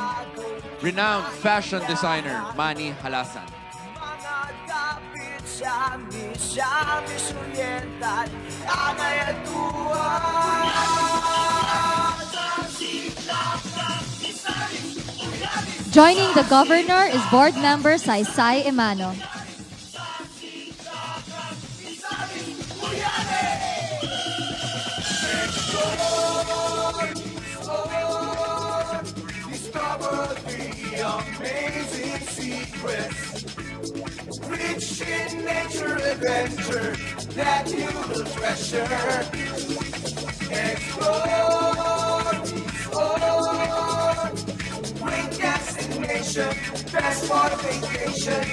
renowned fashion designer Manny Halasan. Joining the governor is board member Saysay Emano. Discover the amazing secrets, rich in nature adventure that you will treasure. Explore, explore, great destination, best for vacation.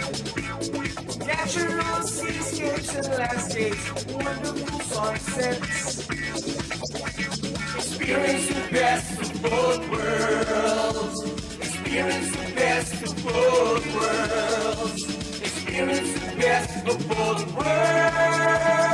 Natural seascapes and landscapes, wonderful sunsets. Experience the best of both worlds. Experience the best of both worlds. Experience the best of both worlds.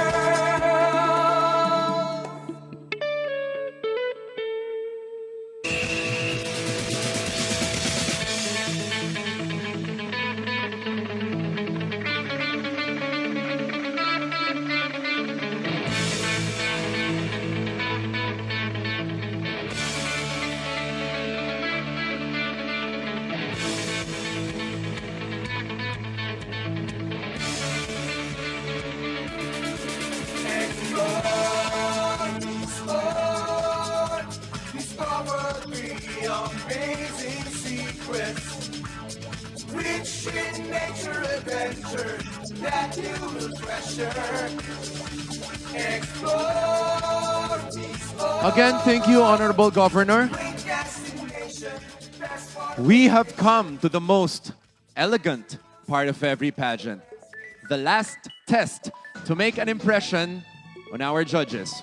Amazing secrets, rich in nature adventure that you will treasure. Explore, explore. Again, thank you, Honorable Governor. We have come to the most elegant part of every pageant, the last test to make an impression on our judges.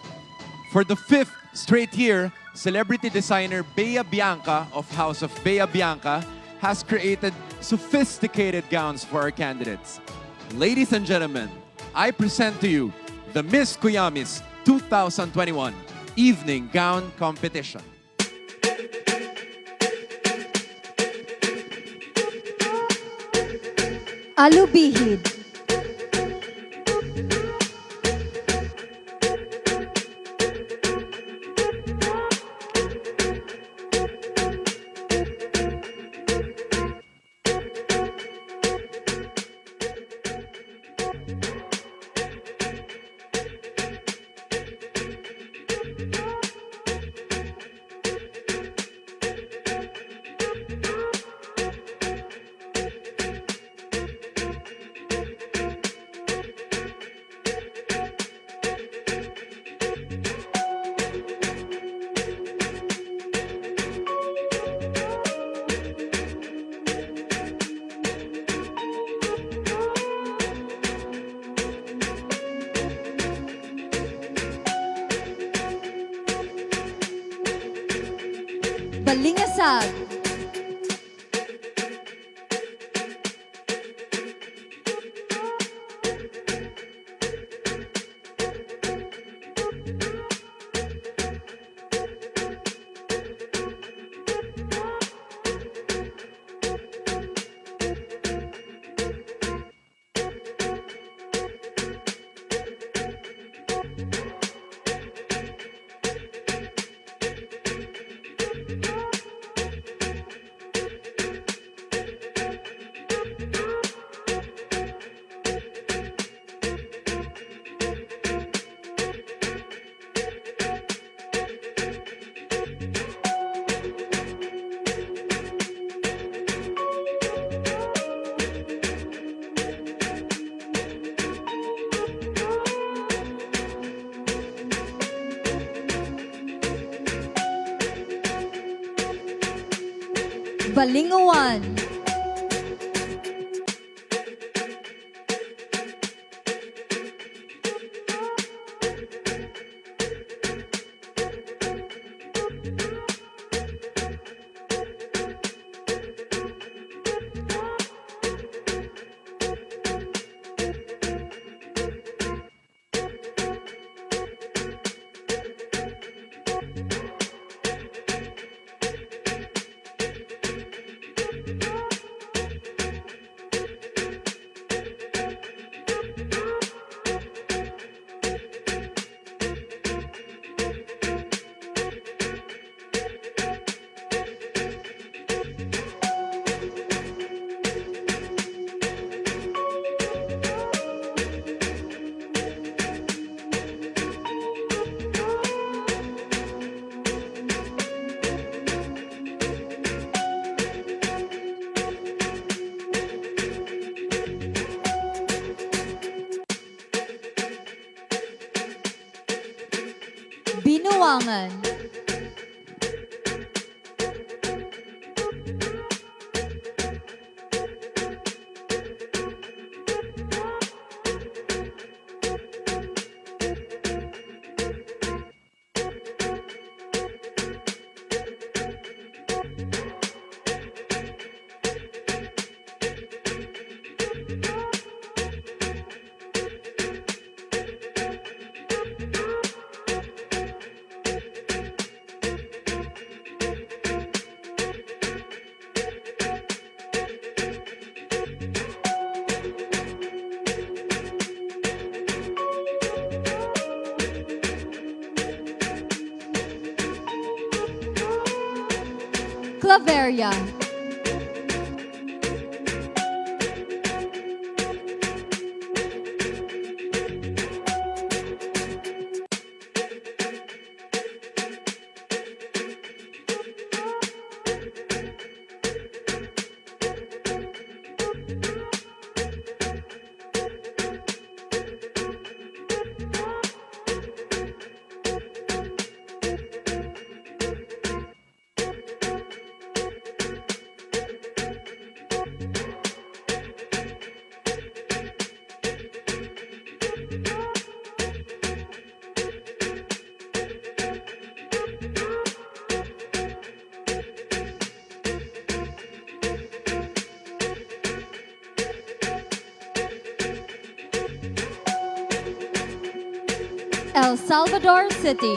For the 5th straight year, celebrity designer Bea Bianca of House of Bea Bianca has created sophisticated gowns for our candidates. Ladies and gentlemen, I present to you the Miss Kuyamis 2021 Evening Gown Competition. Alubihid. Balingasag. Balingawan. Binuangan. Claveria. El Salvador City.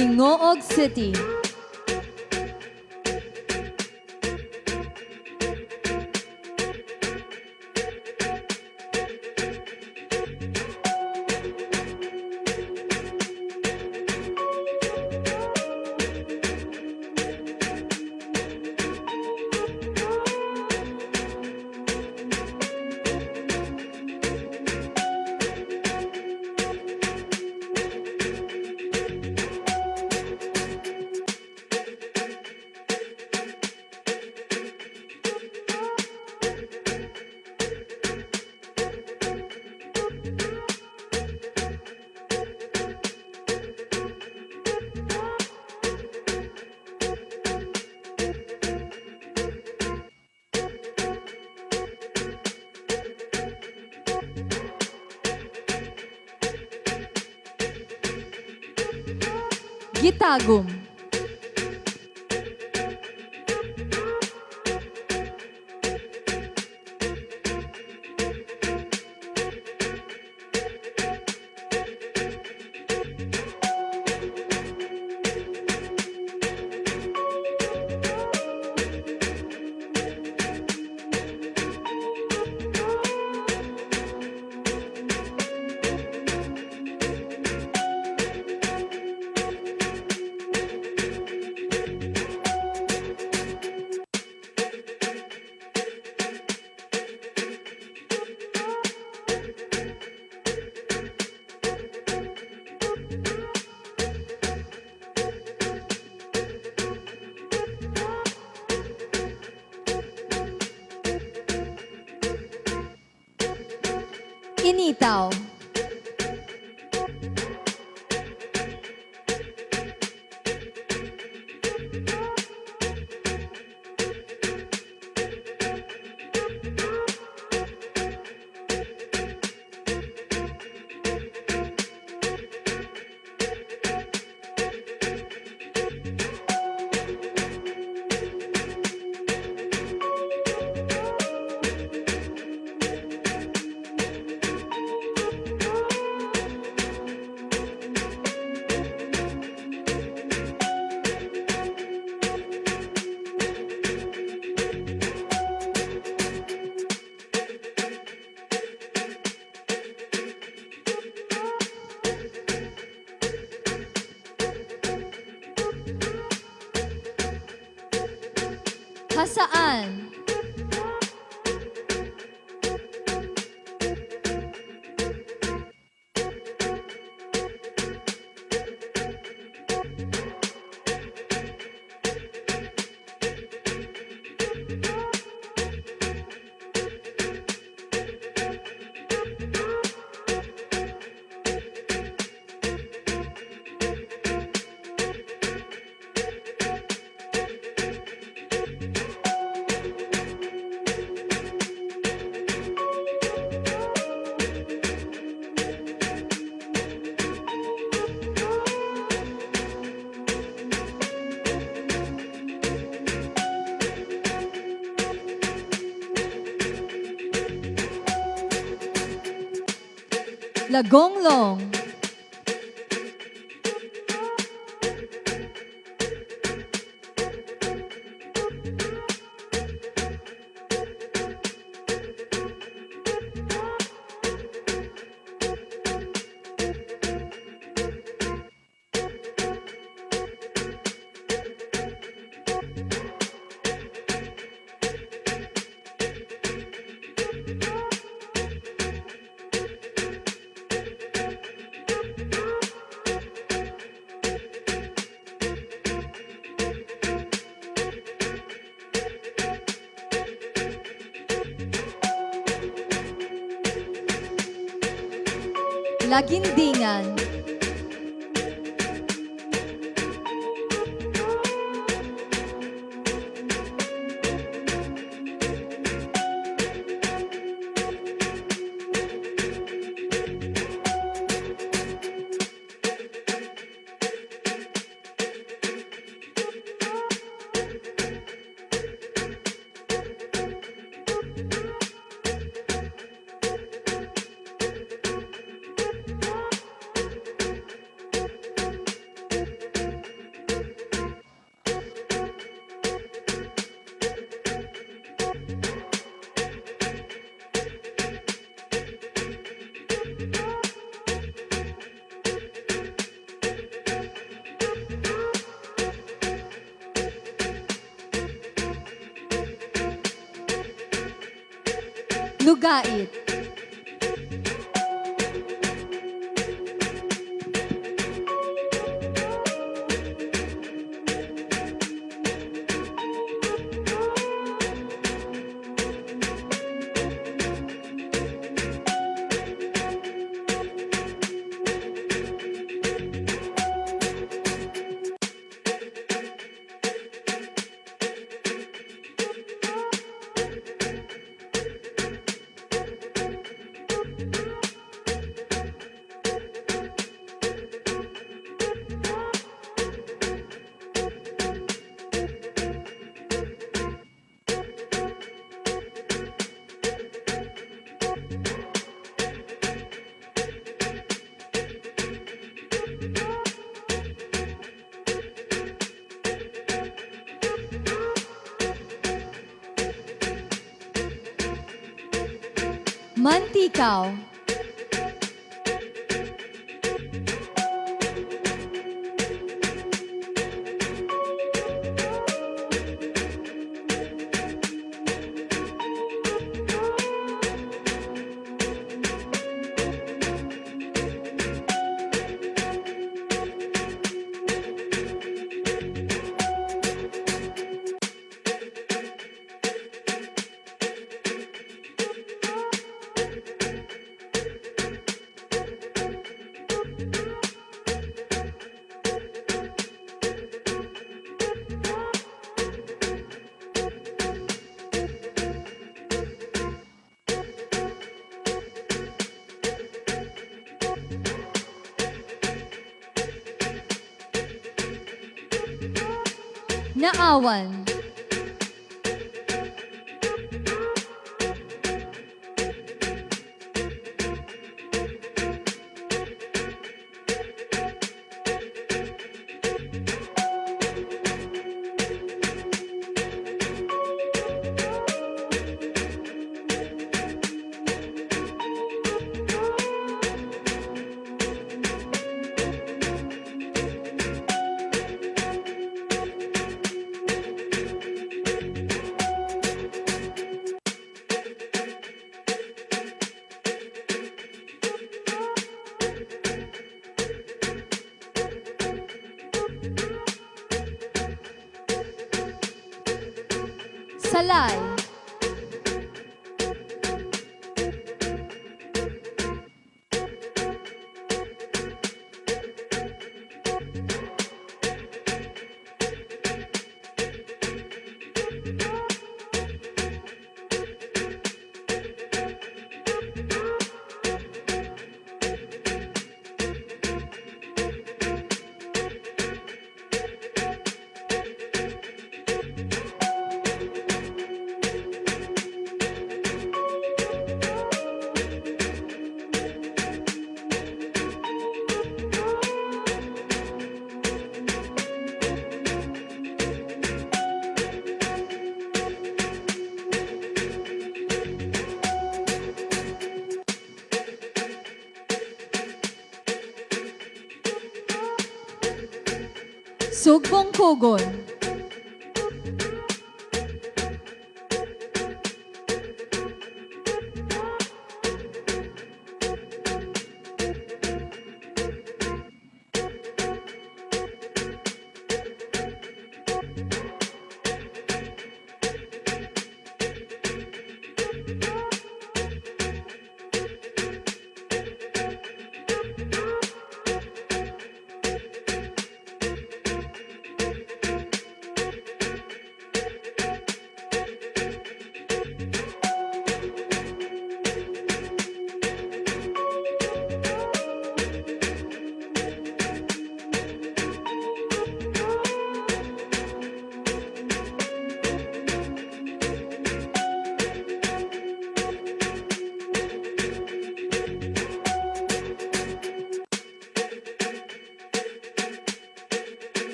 Hingoog City. Gitagum. Initaw. Hasaan. Lagonglong. Lagindingan. Lugait. Mantikaw. Naawan. Salay. Sugbong Kugon.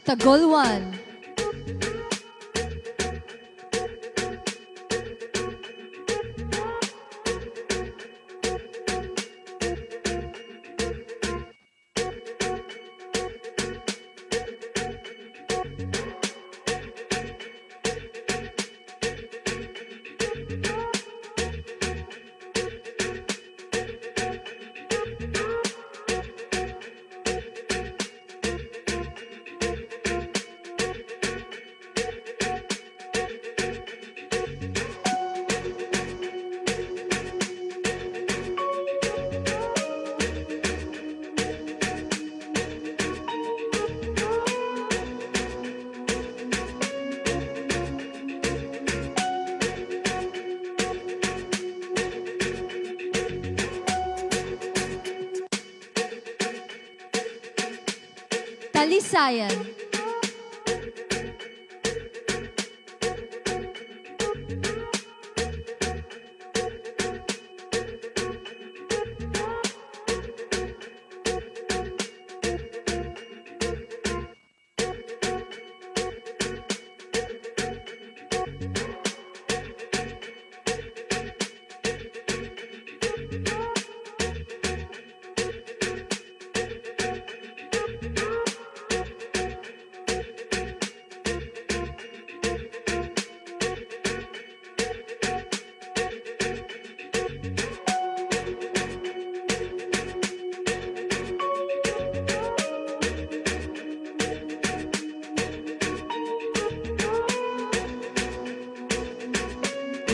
Tagolwan. Talisayan.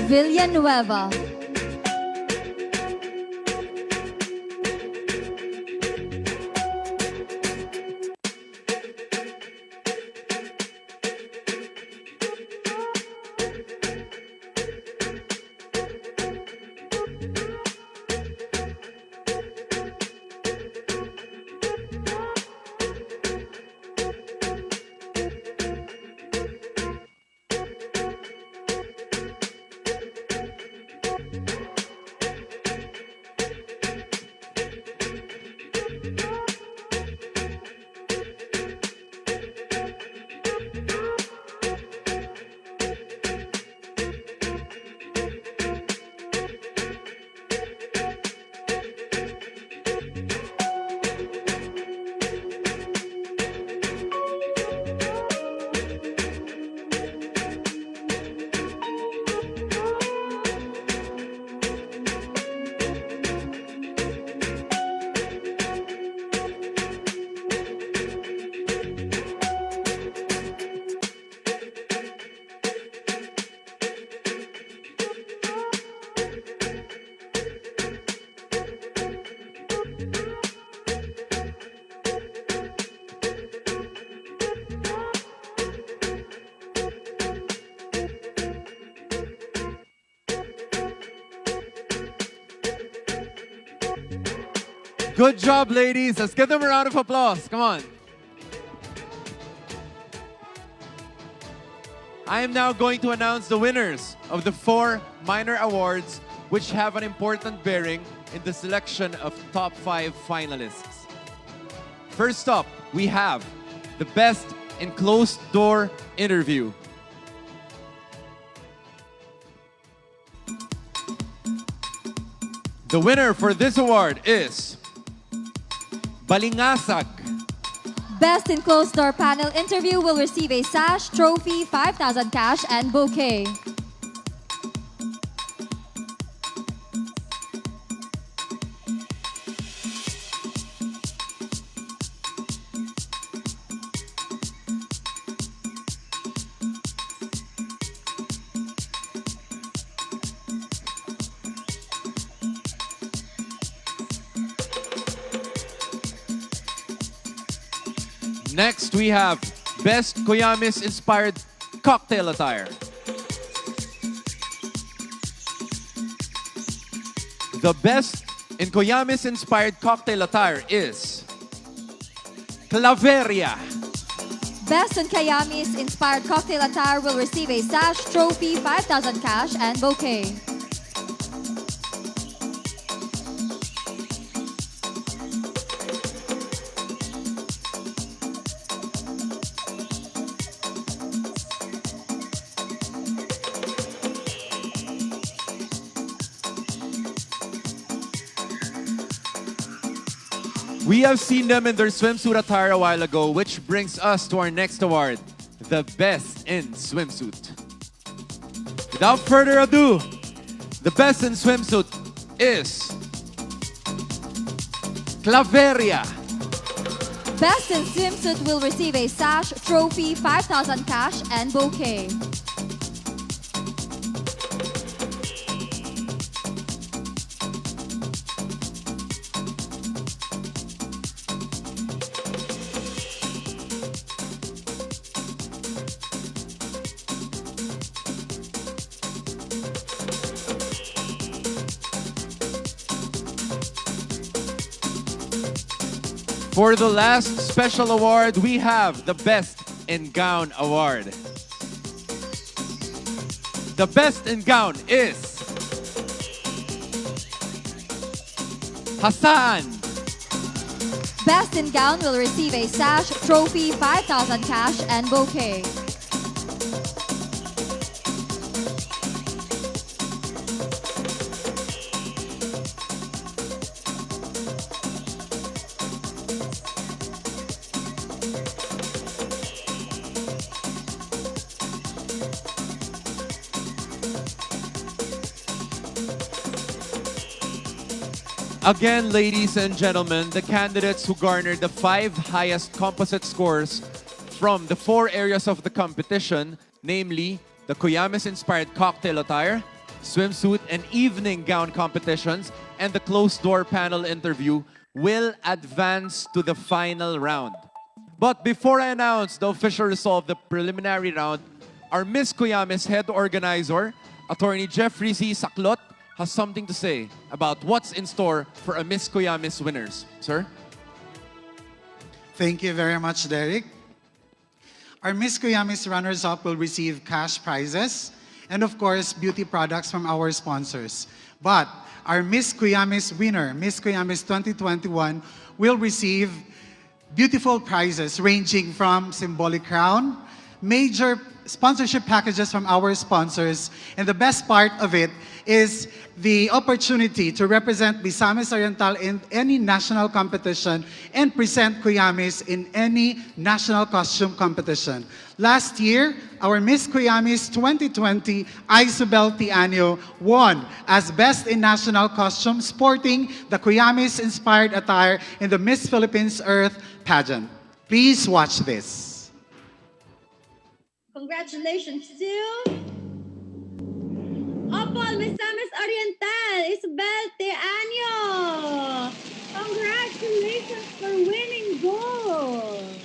Villanueva. Good job, ladies. Let's give them a round of applause. Come on. I am now going to announce the winners of the 4 minor awards which have an important bearing in the selection of top 5 finalists. First up, we have the Best in Closed Door Interview. The winner for this award is Balingasag. Best in Closed Door Panel Interview will receive a sash, trophy, 5,000 cash, and bouquet. Next, we have Best Kuyamis Inspired Cocktail Attire. The Best in Kuyamis Inspired Cocktail Attire is Claveria. Best in Kuyamis Inspired Cocktail Attire will receive a sash, trophy, 5,000 cash, and bouquet. We have seen them in their swimsuit attire a while ago, which brings us to our next award, the Best in Swimsuit. Without further ado, the Best in Swimsuit is Claveria. Best in Swimsuit will receive a sash, trophy, 5,000 cash, and bouquet. For the last special award, we have the Best in Gown Award. The Best in Gown is Hassan. Best in Gown will receive a sash, trophy, 5,000 cash, and bouquet. Again, ladies and gentlemen, the candidates who garnered the 5 highest composite scores from the 4 areas of the competition, namely the Kuyamis Inspired Cocktail Attire, swimsuit and evening gown competitions, and the closed-door panel interview will advance to the final round. But before I announce the official result of the preliminary round, our Miss Kuyamis head organizer, Attorney Jeffrey C. Saklot, has something to say about what's in store for a Miss Kuyamis winners. Sir? Thank you very much, Derek. Our Miss Kuyamis runners-up will receive cash prizes and, of course, beauty products from our sponsors. But our Miss Kuyamis winner, Miss Kuyamis 2021, will receive beautiful prizes ranging from symbolic crown, major sponsorship packages from our sponsors, and the best part of it is the opportunity to represent Misamis Oriental in any national competition and present Kuyamis in any national costume competition. Last year, our Miss Kuyamis 2020, Isabel Tianio, won as Best in National Costume, sporting the Kuyamis-inspired attire in the Miss Philippines Earth pageant. Please watch this. Congratulations to Opol Misamis Oriental, Isabel Teaño. Congratulations for winning gold.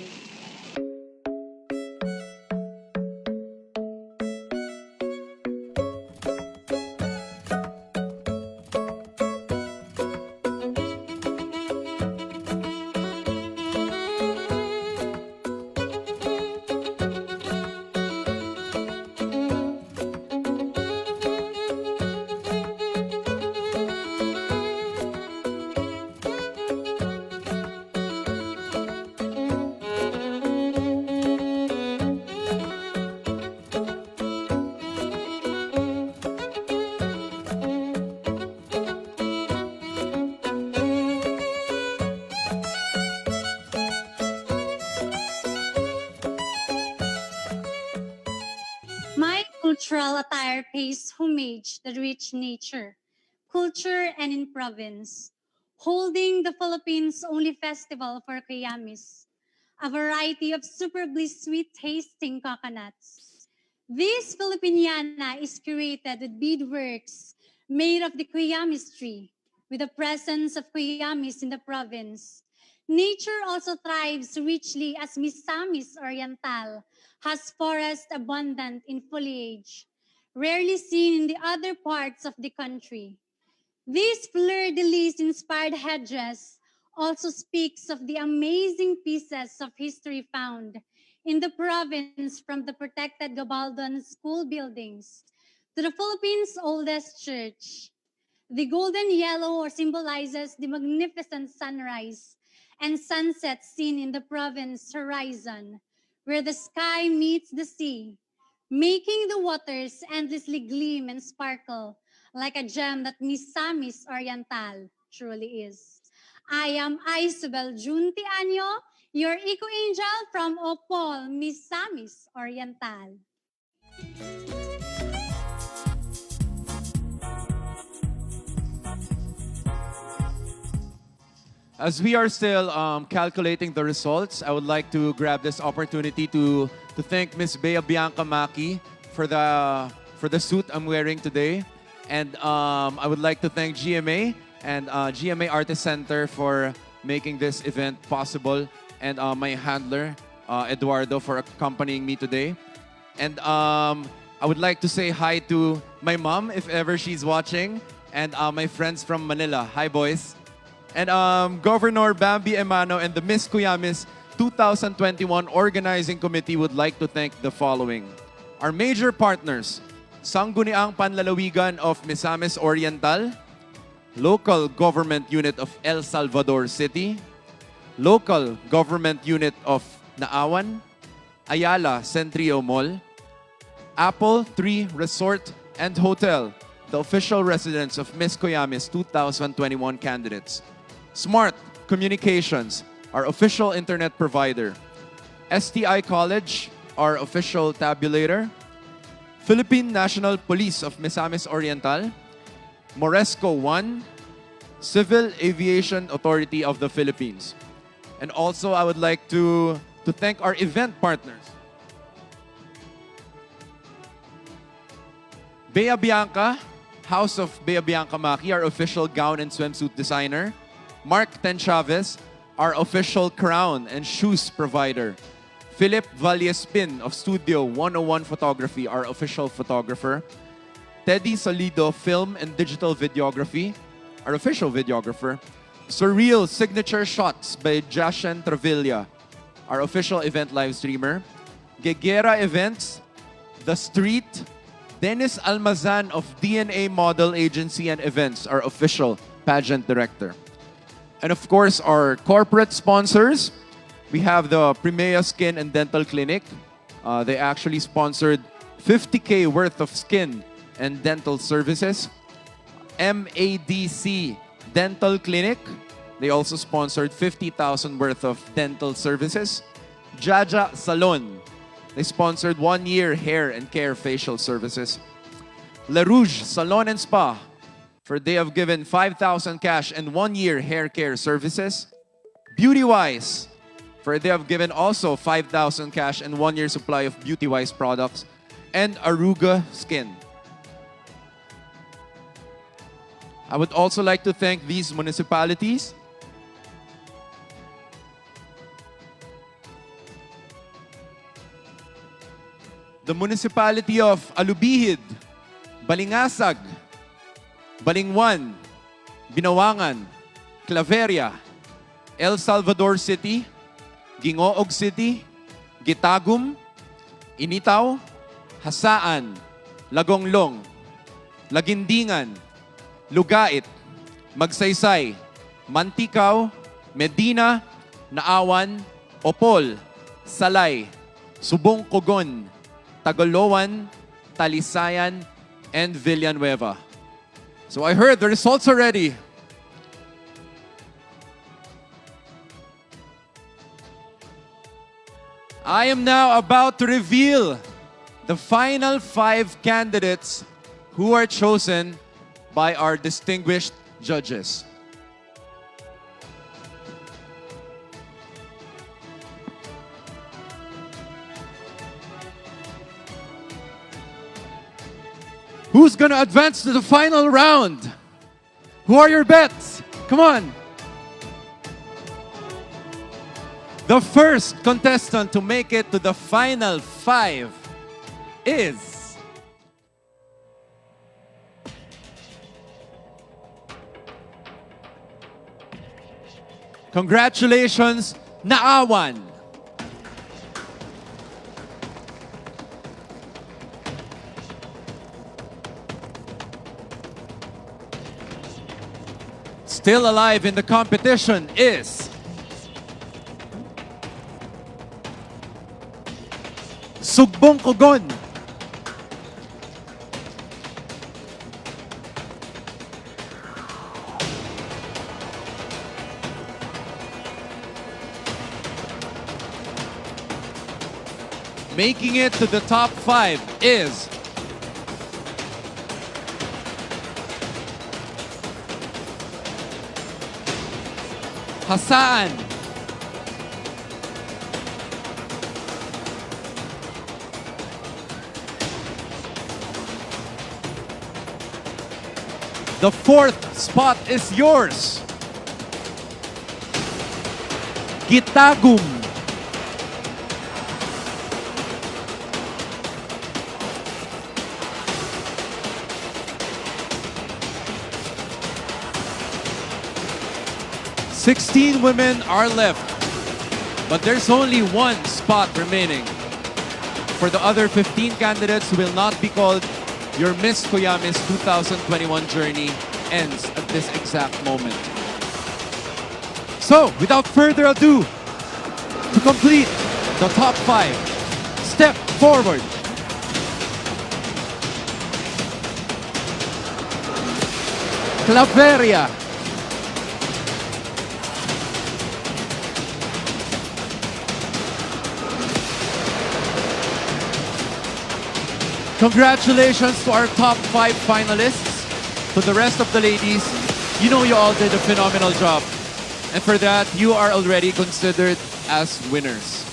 My cultural attire pays homage to the rich nature, culture, and in province, holding the Philippines' only festival for Kuyamis, a variety of superbly sweet-tasting coconuts. This Filipiniana is created with beadworks made of the Kuyamis tree, with the presence of Kuyamis in the province. Nature also thrives richly as Misamis Oriental has forest abundant in foliage, rarely seen in the other parts of the country. This fleur-de-lis inspired headdress also speaks of the amazing pieces of history found in the province, from the protected Gabaldon school buildings to the Philippines' oldest church. The golden yellow symbolizes the magnificent sunrise and sunset seen in the province horizon, where the sky meets the sea, making the waters endlessly gleam and sparkle like a gem that Misamis Oriental truly is. I am Isabel Jun Tianyo, your eco-angel from Opol, Misamis Oriental. As we are still calculating the results, I would like to grab this opportunity to thank Miss Bea Bianca Maki for the suit I'm wearing today. And I would like to thank GMA and GMA Artist Center for making this event possible, and my handler, Eduardo, for accompanying me today. And I would like to say hi to my mom, if ever she's watching, and my friends from Manila. Hi, boys. And Governor Bambi Emano and the Miss Kuyamis 2021 Organizing Committee would like to thank the following. Our major partners: Sangguniang Panlalawigan of Misamis Oriental, Local Government Unit of El Salvador City, Local Government Unit of Naawan, Ayala Centrio Mall, Apple Tree Resort and Hotel, the official residence of Miss Kuyamis 2021 candidates, Smart Communications, our official internet provider, STI College, our official tabulator, Philippine National Police of Misamis Oriental, Moresco 1, Civil Aviation Authority of the Philippines. And also, I would like to thank our event partners. Bea Bianca, House of Bea Bianca Maki, our official gown and swimsuit designer. Mark Ten Chavez, our official crown and shoes provider. Philip Vallespin of Studio 101 Photography, our official photographer. Teddy Salido, Film and Digital Videography, our official videographer. Surreal Signature Shots by Jashan Travilla, our official event live streamer. Gegera Events, The Street, Dennis Almazan of DNA Model Agency and Events, our official pageant director. And of course, our corporate sponsors. We have the Primea Skin and Dental Clinic. They actually sponsored 50K worth of skin and dental services. MADC Dental Clinic. They also sponsored 50,000 worth of dental services. Jaja Salon. They sponsored 1 year hair and care facial services. Le Rouge Salon and Spa. For they have given 5,000 cash and 1 year hair care services. Beautywise. For they have given also 5,000 cash and 1 year supply of Beautywise products. And Aruga Skin. I would also like to thank these municipalities. The municipality of Alubihid, Balingasag, Balingwan, Binawangan, Claveria, El Salvador City, Gingoog City, Gitagum, Initaw, Hasaan, Lagonglong, Lagindingan, Lugait, Magsaysay, Mantikao, Medina, Naawan, Opol, Salay, Subong Cogon, Tagoloan, Talisayan, and Villanueva. So I heard the results already. I am now about to reveal the final 5 candidates who are chosen by our distinguished judges. Who's going to advance to the final round? Who are your bets? Come on. The first contestant to make it to the final 5 is... Congratulations, Naawan! Still alive in the competition is Sugbong Cogon. Making it to the top 5 is Hassan. The 4th spot is yours. Gitagum. "16 women are left, but there's only 1 spot remaining. For the other 15 candidates who will not be called, your Miss Kuyamis 2021 journey ends at this exact moment. So, without further ado, to complete the top 5, step forward. Claveria. Congratulations to our top 5 finalists. To the rest of the ladies, you know you all did a phenomenal job. And for that, you are already considered as winners.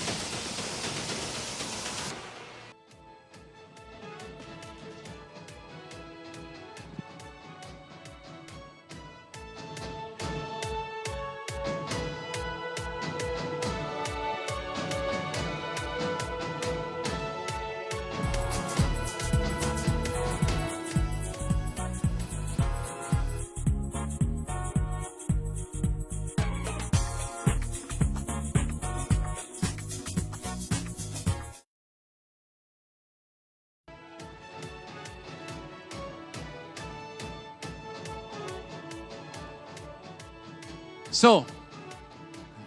So,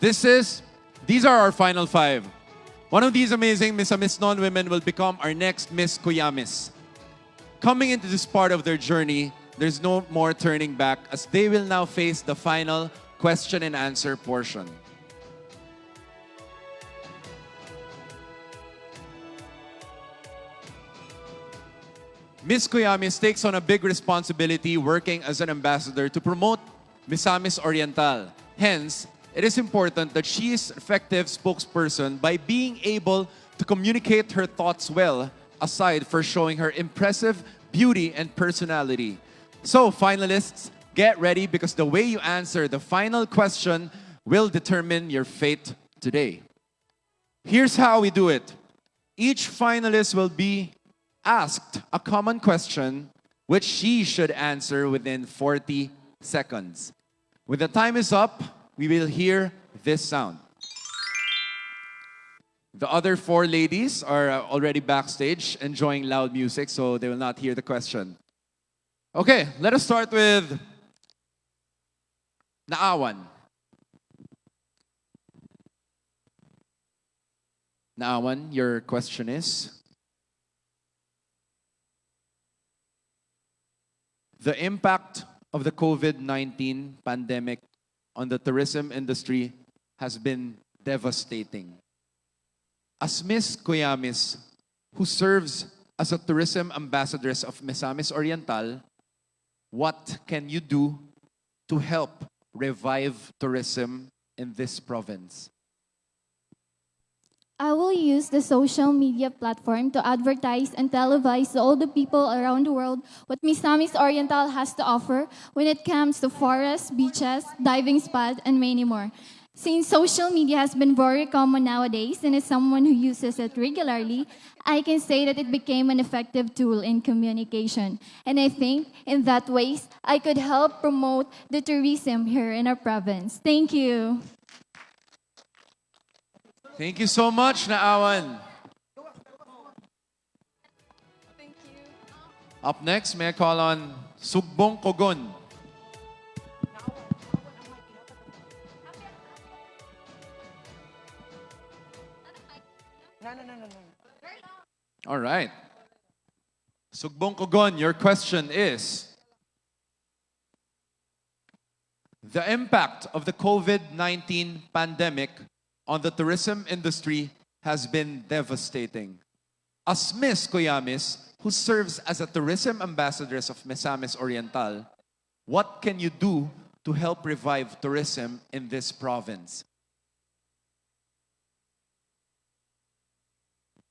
these are our final 5. One of these amazing Miss Non women will become our next Miss Kuyamis. Coming into this part of their journey, there's no more turning back as they will now face the final question and answer portion. Miss Kuyamis takes on a big responsibility working as an ambassador to promote Misamis Oriental. Hence, it is important that she is an effective spokesperson by being able to communicate her thoughts well, aside for showing her impressive beauty and personality. So, finalists, get ready because the way you answer the final question will determine your fate today. Here's how we do it. Each finalist will be asked a common question which she should answer within 40 seconds. When the time is up, we will hear this sound. The other 4 ladies are already backstage enjoying loud music, so they will not hear the question. Okay, let us start with Naawan. Naawan, your question is? The impact of the COVID-19 pandemic on the tourism industry has been devastating. As Miss Kuyamis, who serves as a tourism ambassadress of Misamis Oriental, what can you do to help revive tourism in this province? I will use the social media platform to advertise and televise to all the people around the world what Misamis Oriental has to offer when it comes to forests, beaches, diving spots, and many more. Since social media has been very common nowadays, and as someone who uses it regularly, I can say that it became an effective tool in communication. And I think in that ways, I could help promote the tourism here in our province. Thank you. Thank you so much, Naawan. Thank you. Up next, may I call on Sugbong Kogon. No. All right. Sugbong Kogon, your question is, the impact of the COVID-19 pandemic on the tourism industry has been devastating. As Miss Kuyamis, who serves as a tourism ambassadress of Misamis Oriental, what can you do to help revive tourism in this province?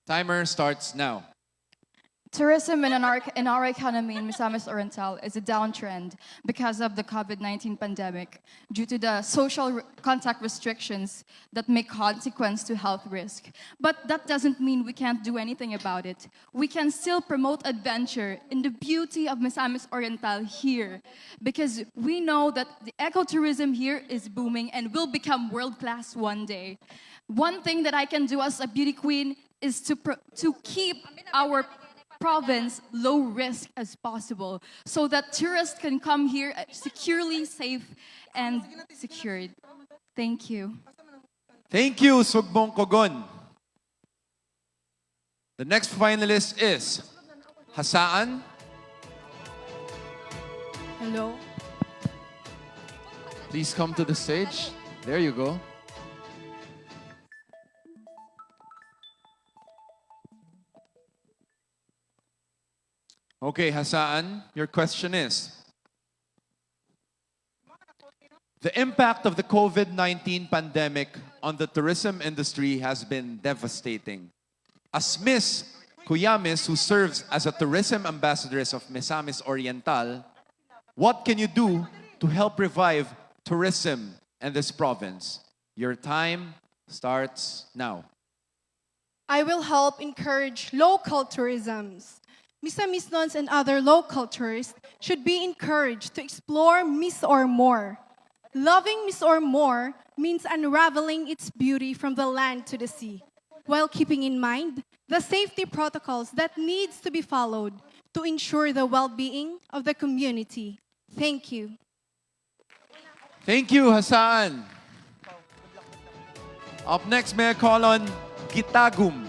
Timer starts now. Tourism in our economy in Misamis Oriental is a downtrend because of the COVID-19 pandemic due to the social contact restrictions that make consequence to health risk. But that doesn't mean we can't do anything about it. We can still promote adventure in the beauty of Misamis Oriental here because we know that the ecotourism here is booming and will become world-class one day. One thing that I can do as a beauty queen is to keep our province low risk as possible so that tourists can come here securely, safe, and secured. Thank you. Thank you, Sugbong Kogon. The next finalist is Hasaan. Hello. Please come to the stage. There you go. Okay, Hasaan, your question is, the impact of the COVID-19 pandemic on the tourism industry has been devastating. As Miss Kuyamis, who serves as a tourism ambassadress of Misamis Oriental, what can you do to help revive tourism in this province? Your time starts now. I will help encourage local tourisms. Misamisnons and other local tourists should be encouraged to explore Miss or More. Loving Miss or More means unraveling its beauty from the land to the sea, while keeping in mind the safety protocols that needs to be followed to ensure the well-being of the community. Thank you. Thank you, Hassan. Up next, may I call on Gitagum.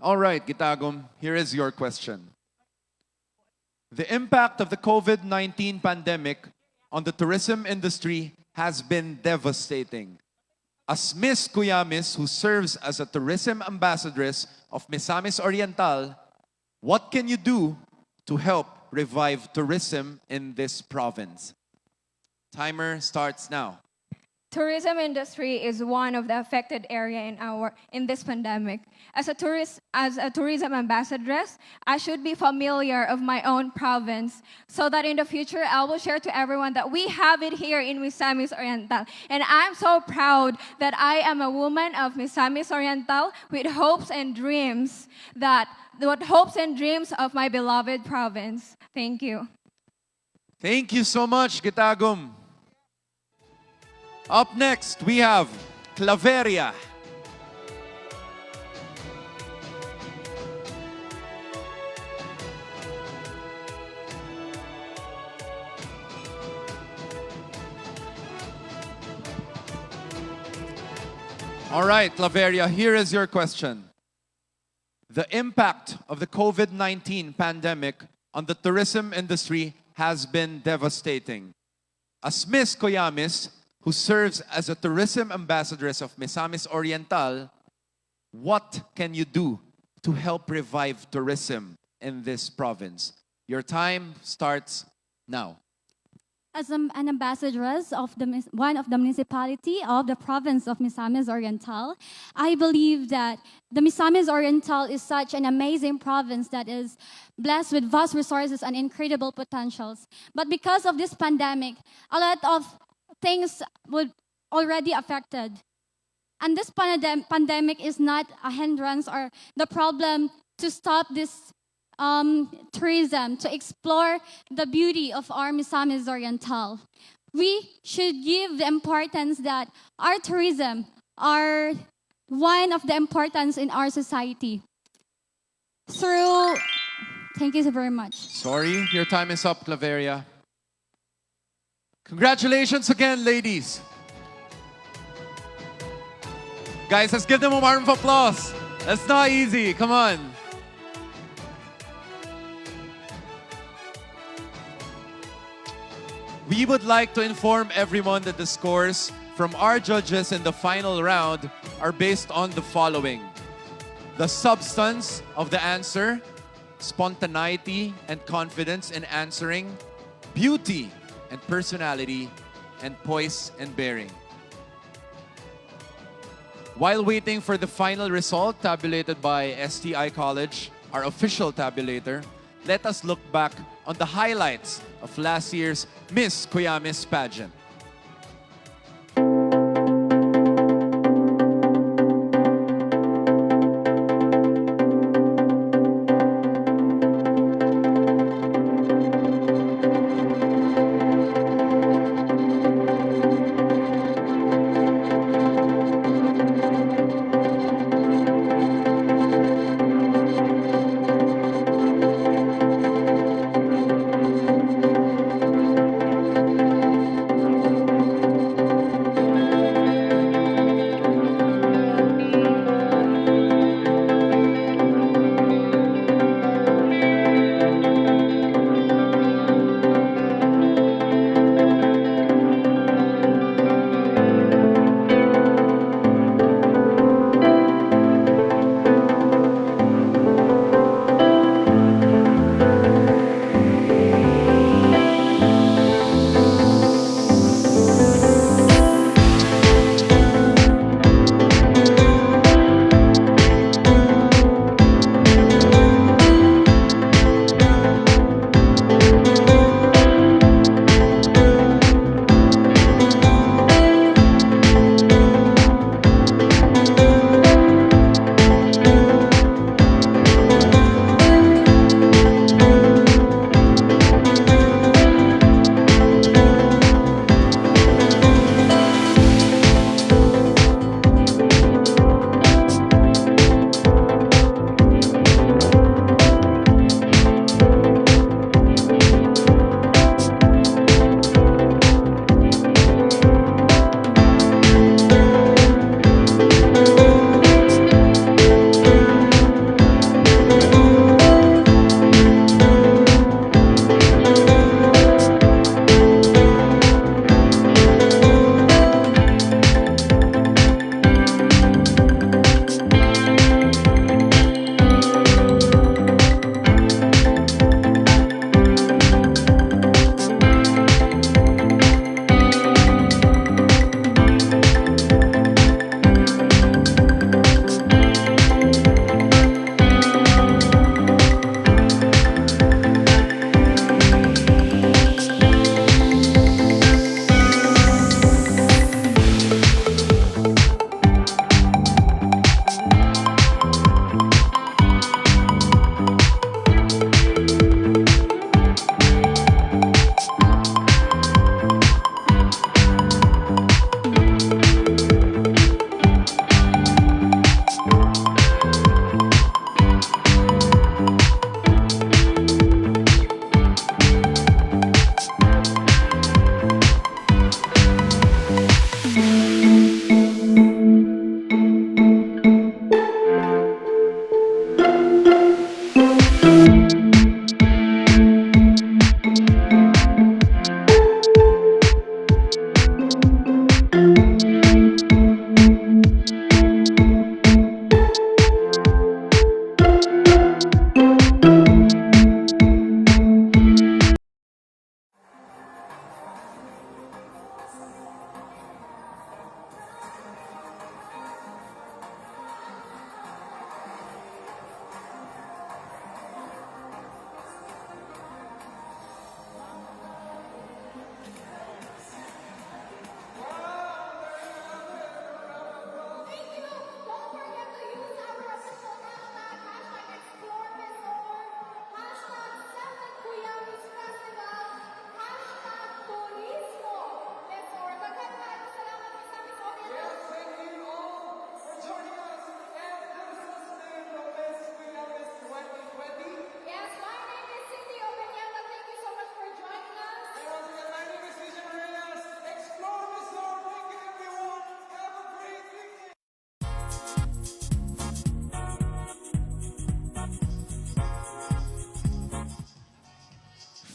All right, Gitagum, here is your question. The impact of the COVID-19 pandemic on the tourism industry has been devastating. As Miss Kuyamis, who serves as a tourism ambassadress of Misamis Oriental, what can you do to help revive tourism in this province? Timer starts now. Tourism industry is one of the affected area in this pandemic. As a tourism ambassadress, I should be familiar of my own province so that in the future I will share to everyone that we have it here in Misamis Oriental. And I'm so proud that I am a woman of Misamis Oriental with hopes and dreams of my beloved province. Thank you. Thank you so much, Gitagum. Up next, we have Claveria. All right, Claveria, here is your question. The impact of the COVID-19 pandemic on the tourism industry has been devastating. As Miss Kuyamis, who serves as a tourism ambassadress of Misamis Oriental, what can you do to help revive tourism in this province? Your time starts now. As an ambassadress of one of the municipality of the province of Misamis Oriental, I believe that the Misamis Oriental is such an amazing province that is blessed with vast resources and incredible potentials. But because of this pandemic, a lot of things would already affected. And this pandemic is not a hindrance or the problem to stop this tourism, to explore the beauty of our Misamis Oriental. We should give the importance that our tourism are one of the importance in our society. Thank you so very much. Sorry, your time is up, Claveria. Congratulations again, ladies. Guys, let's give them a round of applause. That's not easy. Come on. We would like to inform everyone that the scores from our judges in the final round are based on the following: the substance of the answer, spontaneity and confidence in answering, beauty and personality, and poise and bearing. While waiting for the final result tabulated by STI College, our official tabulator, let us look back on the highlights of last year's Miss Kuyamis pageant.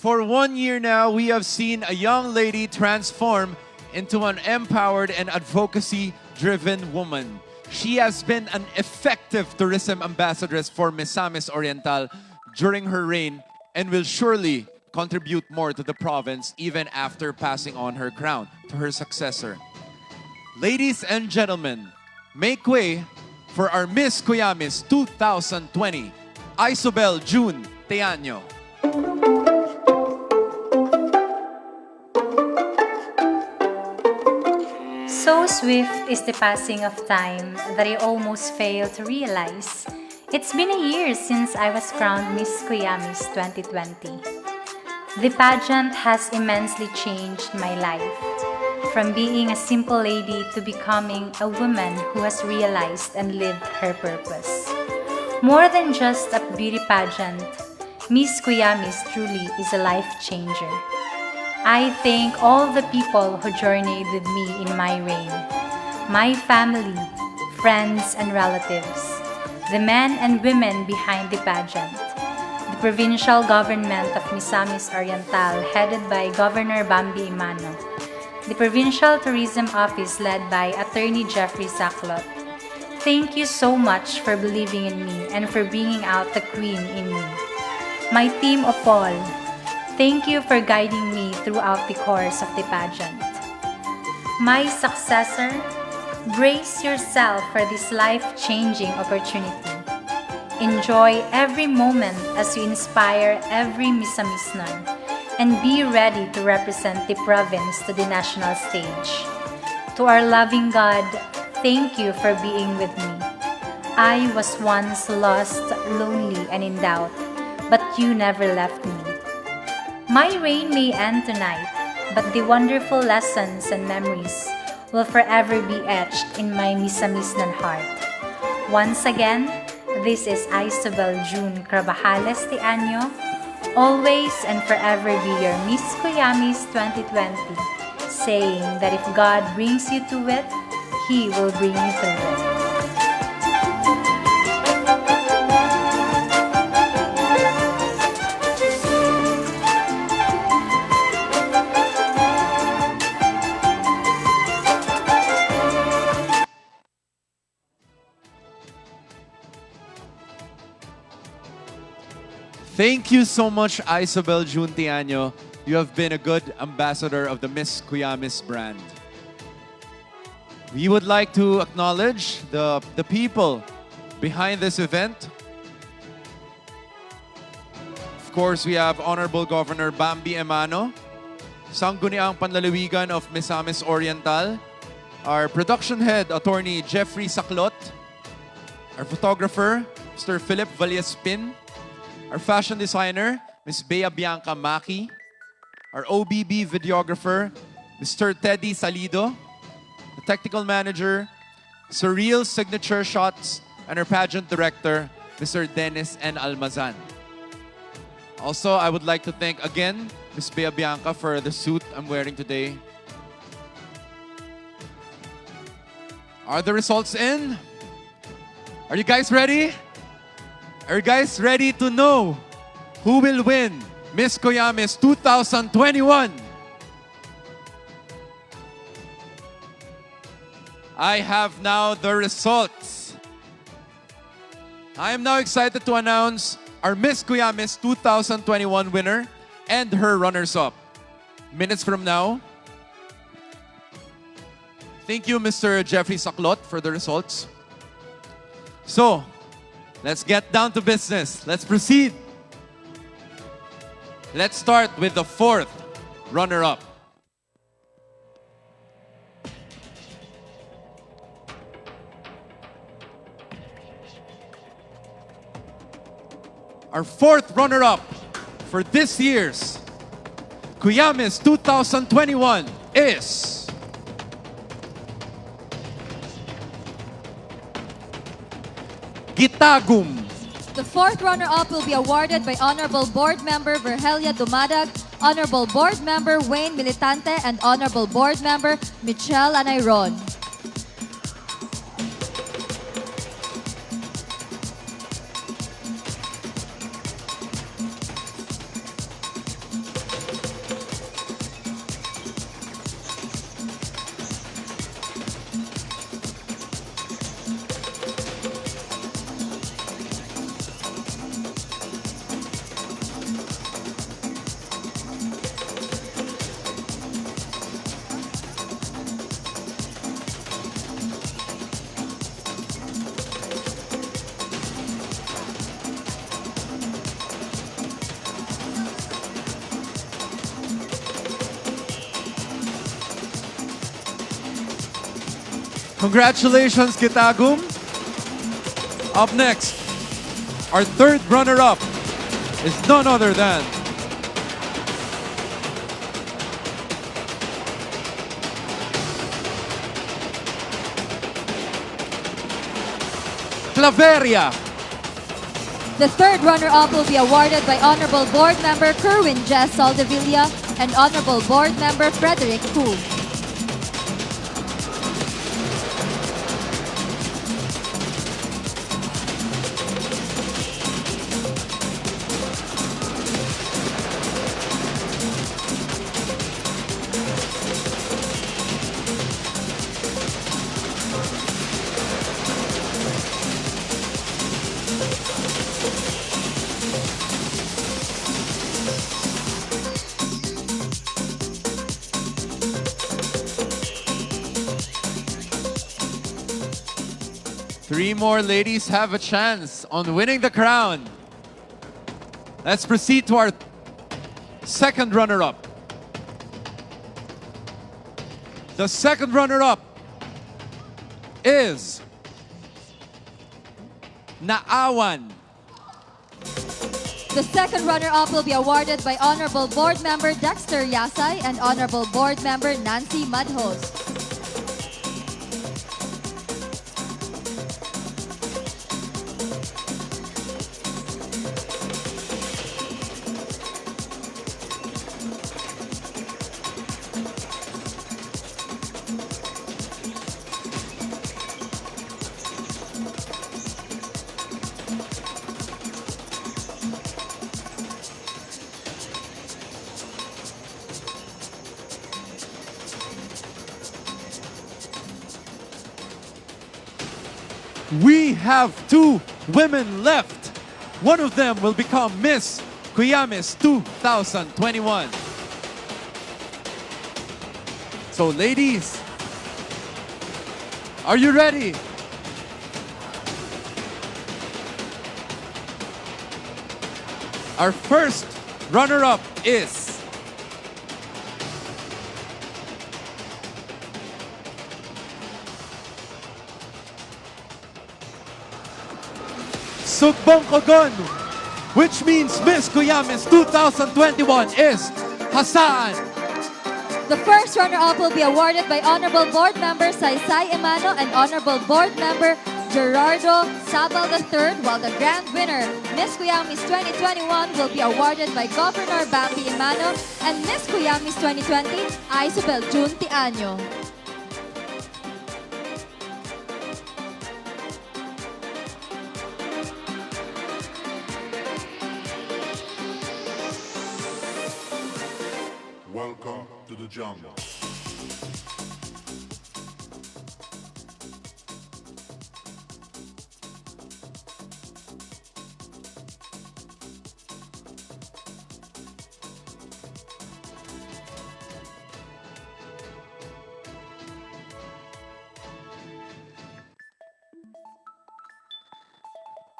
For 1 year now, we have seen a young lady transform into an empowered and advocacy-driven woman. She has been an effective tourism ambassadress for Misamis Oriental during her reign and will surely contribute more to the province even after passing on her crown to her successor. Ladies and gentlemen, make way for our Miss Kuyamis 2020, Isobel June Teaño. So swift is the passing of time that I almost fail to realize. It's been a year since I was crowned Miss Kuyamis 2020. The pageant has immensely changed my life, from being a simple lady to becoming a woman who has realized and lived her purpose. More than just a beauty pageant, Miss Kuyamis truly is a life changer. I thank all the people who journeyed with me in my reign, my family, friends and relatives, the men and women behind the pageant, the provincial government of Misamis Oriental headed by Governor Bambi Imano, the Provincial Tourism Office led by Attorney Jeffrey Saclot. Thank you so much for believing in me and for bringing out the queen in me. My team of all, thank you for guiding me throughout the course of the pageant. My successor, brace yourself for this life-changing opportunity. Enjoy every moment as you inspire every Misamisnon and be ready to represent the province to the national stage. To our loving God, thank you for being with me. I was once lost, lonely, and in doubt, but you never left me. My reign may end tonight, but the wonderful lessons and memories will forever be etched in my Misamisnan heart. Once again, this is Isobel June Cravajales Teaño, always and forever be your Miss Kuyamis 2020, saying that if God brings you to it, He will bring you through it. Thank you so much, Isobel June Teaño. You have been a good ambassador of the Miss Kuyamis brand. We would like to acknowledge the people behind this event. Of course, we have Honorable Governor Bambi Imano, Sangguniang Panlalawigan of Misamis Oriental, our production head, Attorney Jeffrey Saclot, our photographer, Mr. Philip Vallespin, our fashion designer, Ms. Bea Bianca Maki, our OBB videographer, Mr. Teddy Salido, the technical manager, Surreal Signature Shots, and our pageant director, Mr. Dennis N. Almazan. Also, I would like to thank again Ms. Bea Bianca for the suit I'm wearing today. Are the results in? Are you guys ready? Are you guys ready to know who will win Miss Kuyamis 2021? I have now the results. I am now excited to announce our Miss Kuyamis 2021 winner and her runners-up. Minutes from now. Thank you, Mr. Jeffrey Saclot, for the results. So, let's get down to business. Let's proceed. Let's start with the fourth runner-up. Our fourth runner-up for this year's Kuyamis 2021 is Gitagum. The fourth runner-up will be awarded by Honorable Board Member Virgelia Dumadag, Honorable Board Member Wayne Militante, and Honorable Board Member Michelle Anayron. Congratulations, Kitagum. Up next, our third runner-up is none other than Claveria. The third runner-up will be awarded by Honorable Board Member Kerwin Jess Soldevilla and Honorable Board Member Frederick Hu. Three more ladies have a chance on winning the crown. Let's proceed to our second runner-up. The second runner-up is Naawan. The second runner-up will be awarded by Honorable Board Member Dexter Yasay and Honorable Board Member Nancy Madhos. We have two women left. One of them will become Miss Kuyamis 2021. So ladies, are you ready? Our first runner-up is Sugbong Kogon, which means Miss Kuyamis 2021 is Hassan. The first runner-up will be awarded by Honorable Board Member Saysay Emano and Honorable Board Member Gerardo Sabal III, while the grand winner, Miss Kuyamis 2021, will be awarded by Governor Bambi Emano and Miss Kuyamis 2020, Isabel June Tiaño. Welcome to the jungle.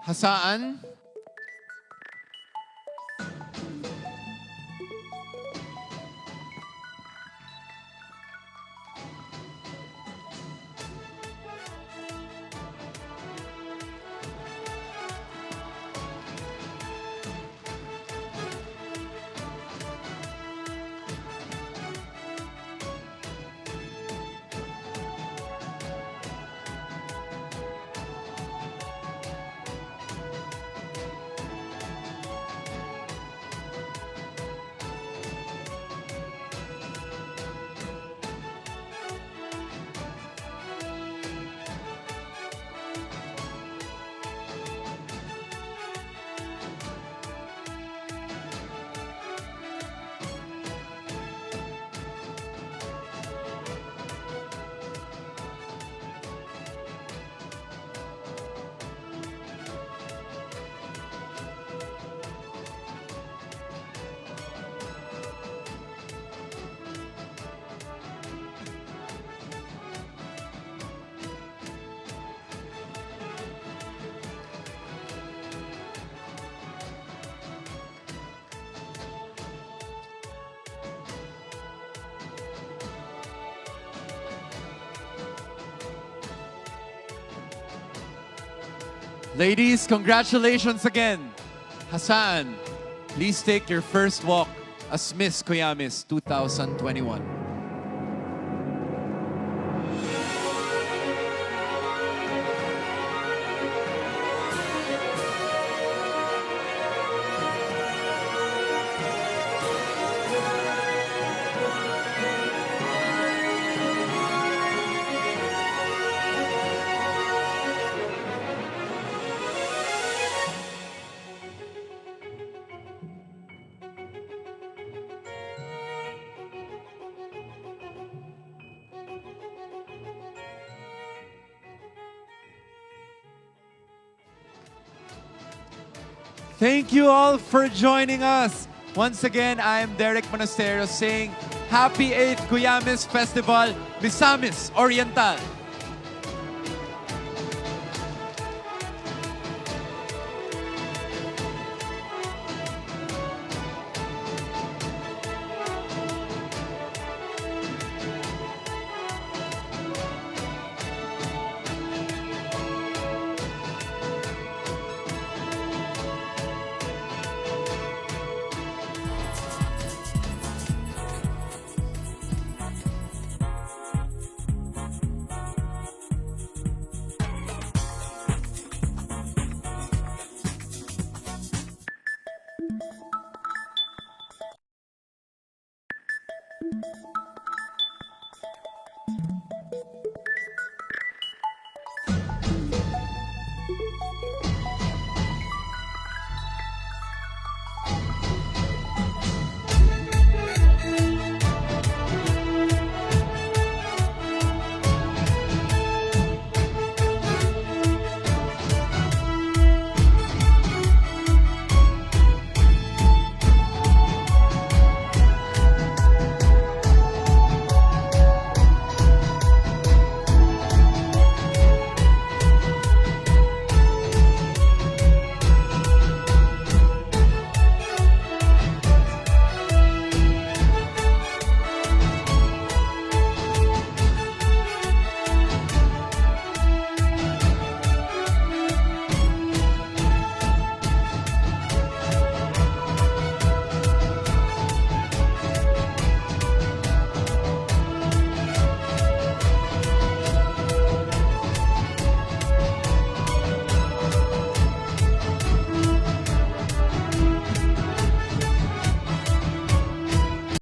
Hassan. Ladies, congratulations again. Hassan, please take your first walk as Miss Kuyamis 2021. Thank you all for joining us. Once again, I am Derek Monasterio saying Happy 8th Kuyamis Festival, Misamis Oriental.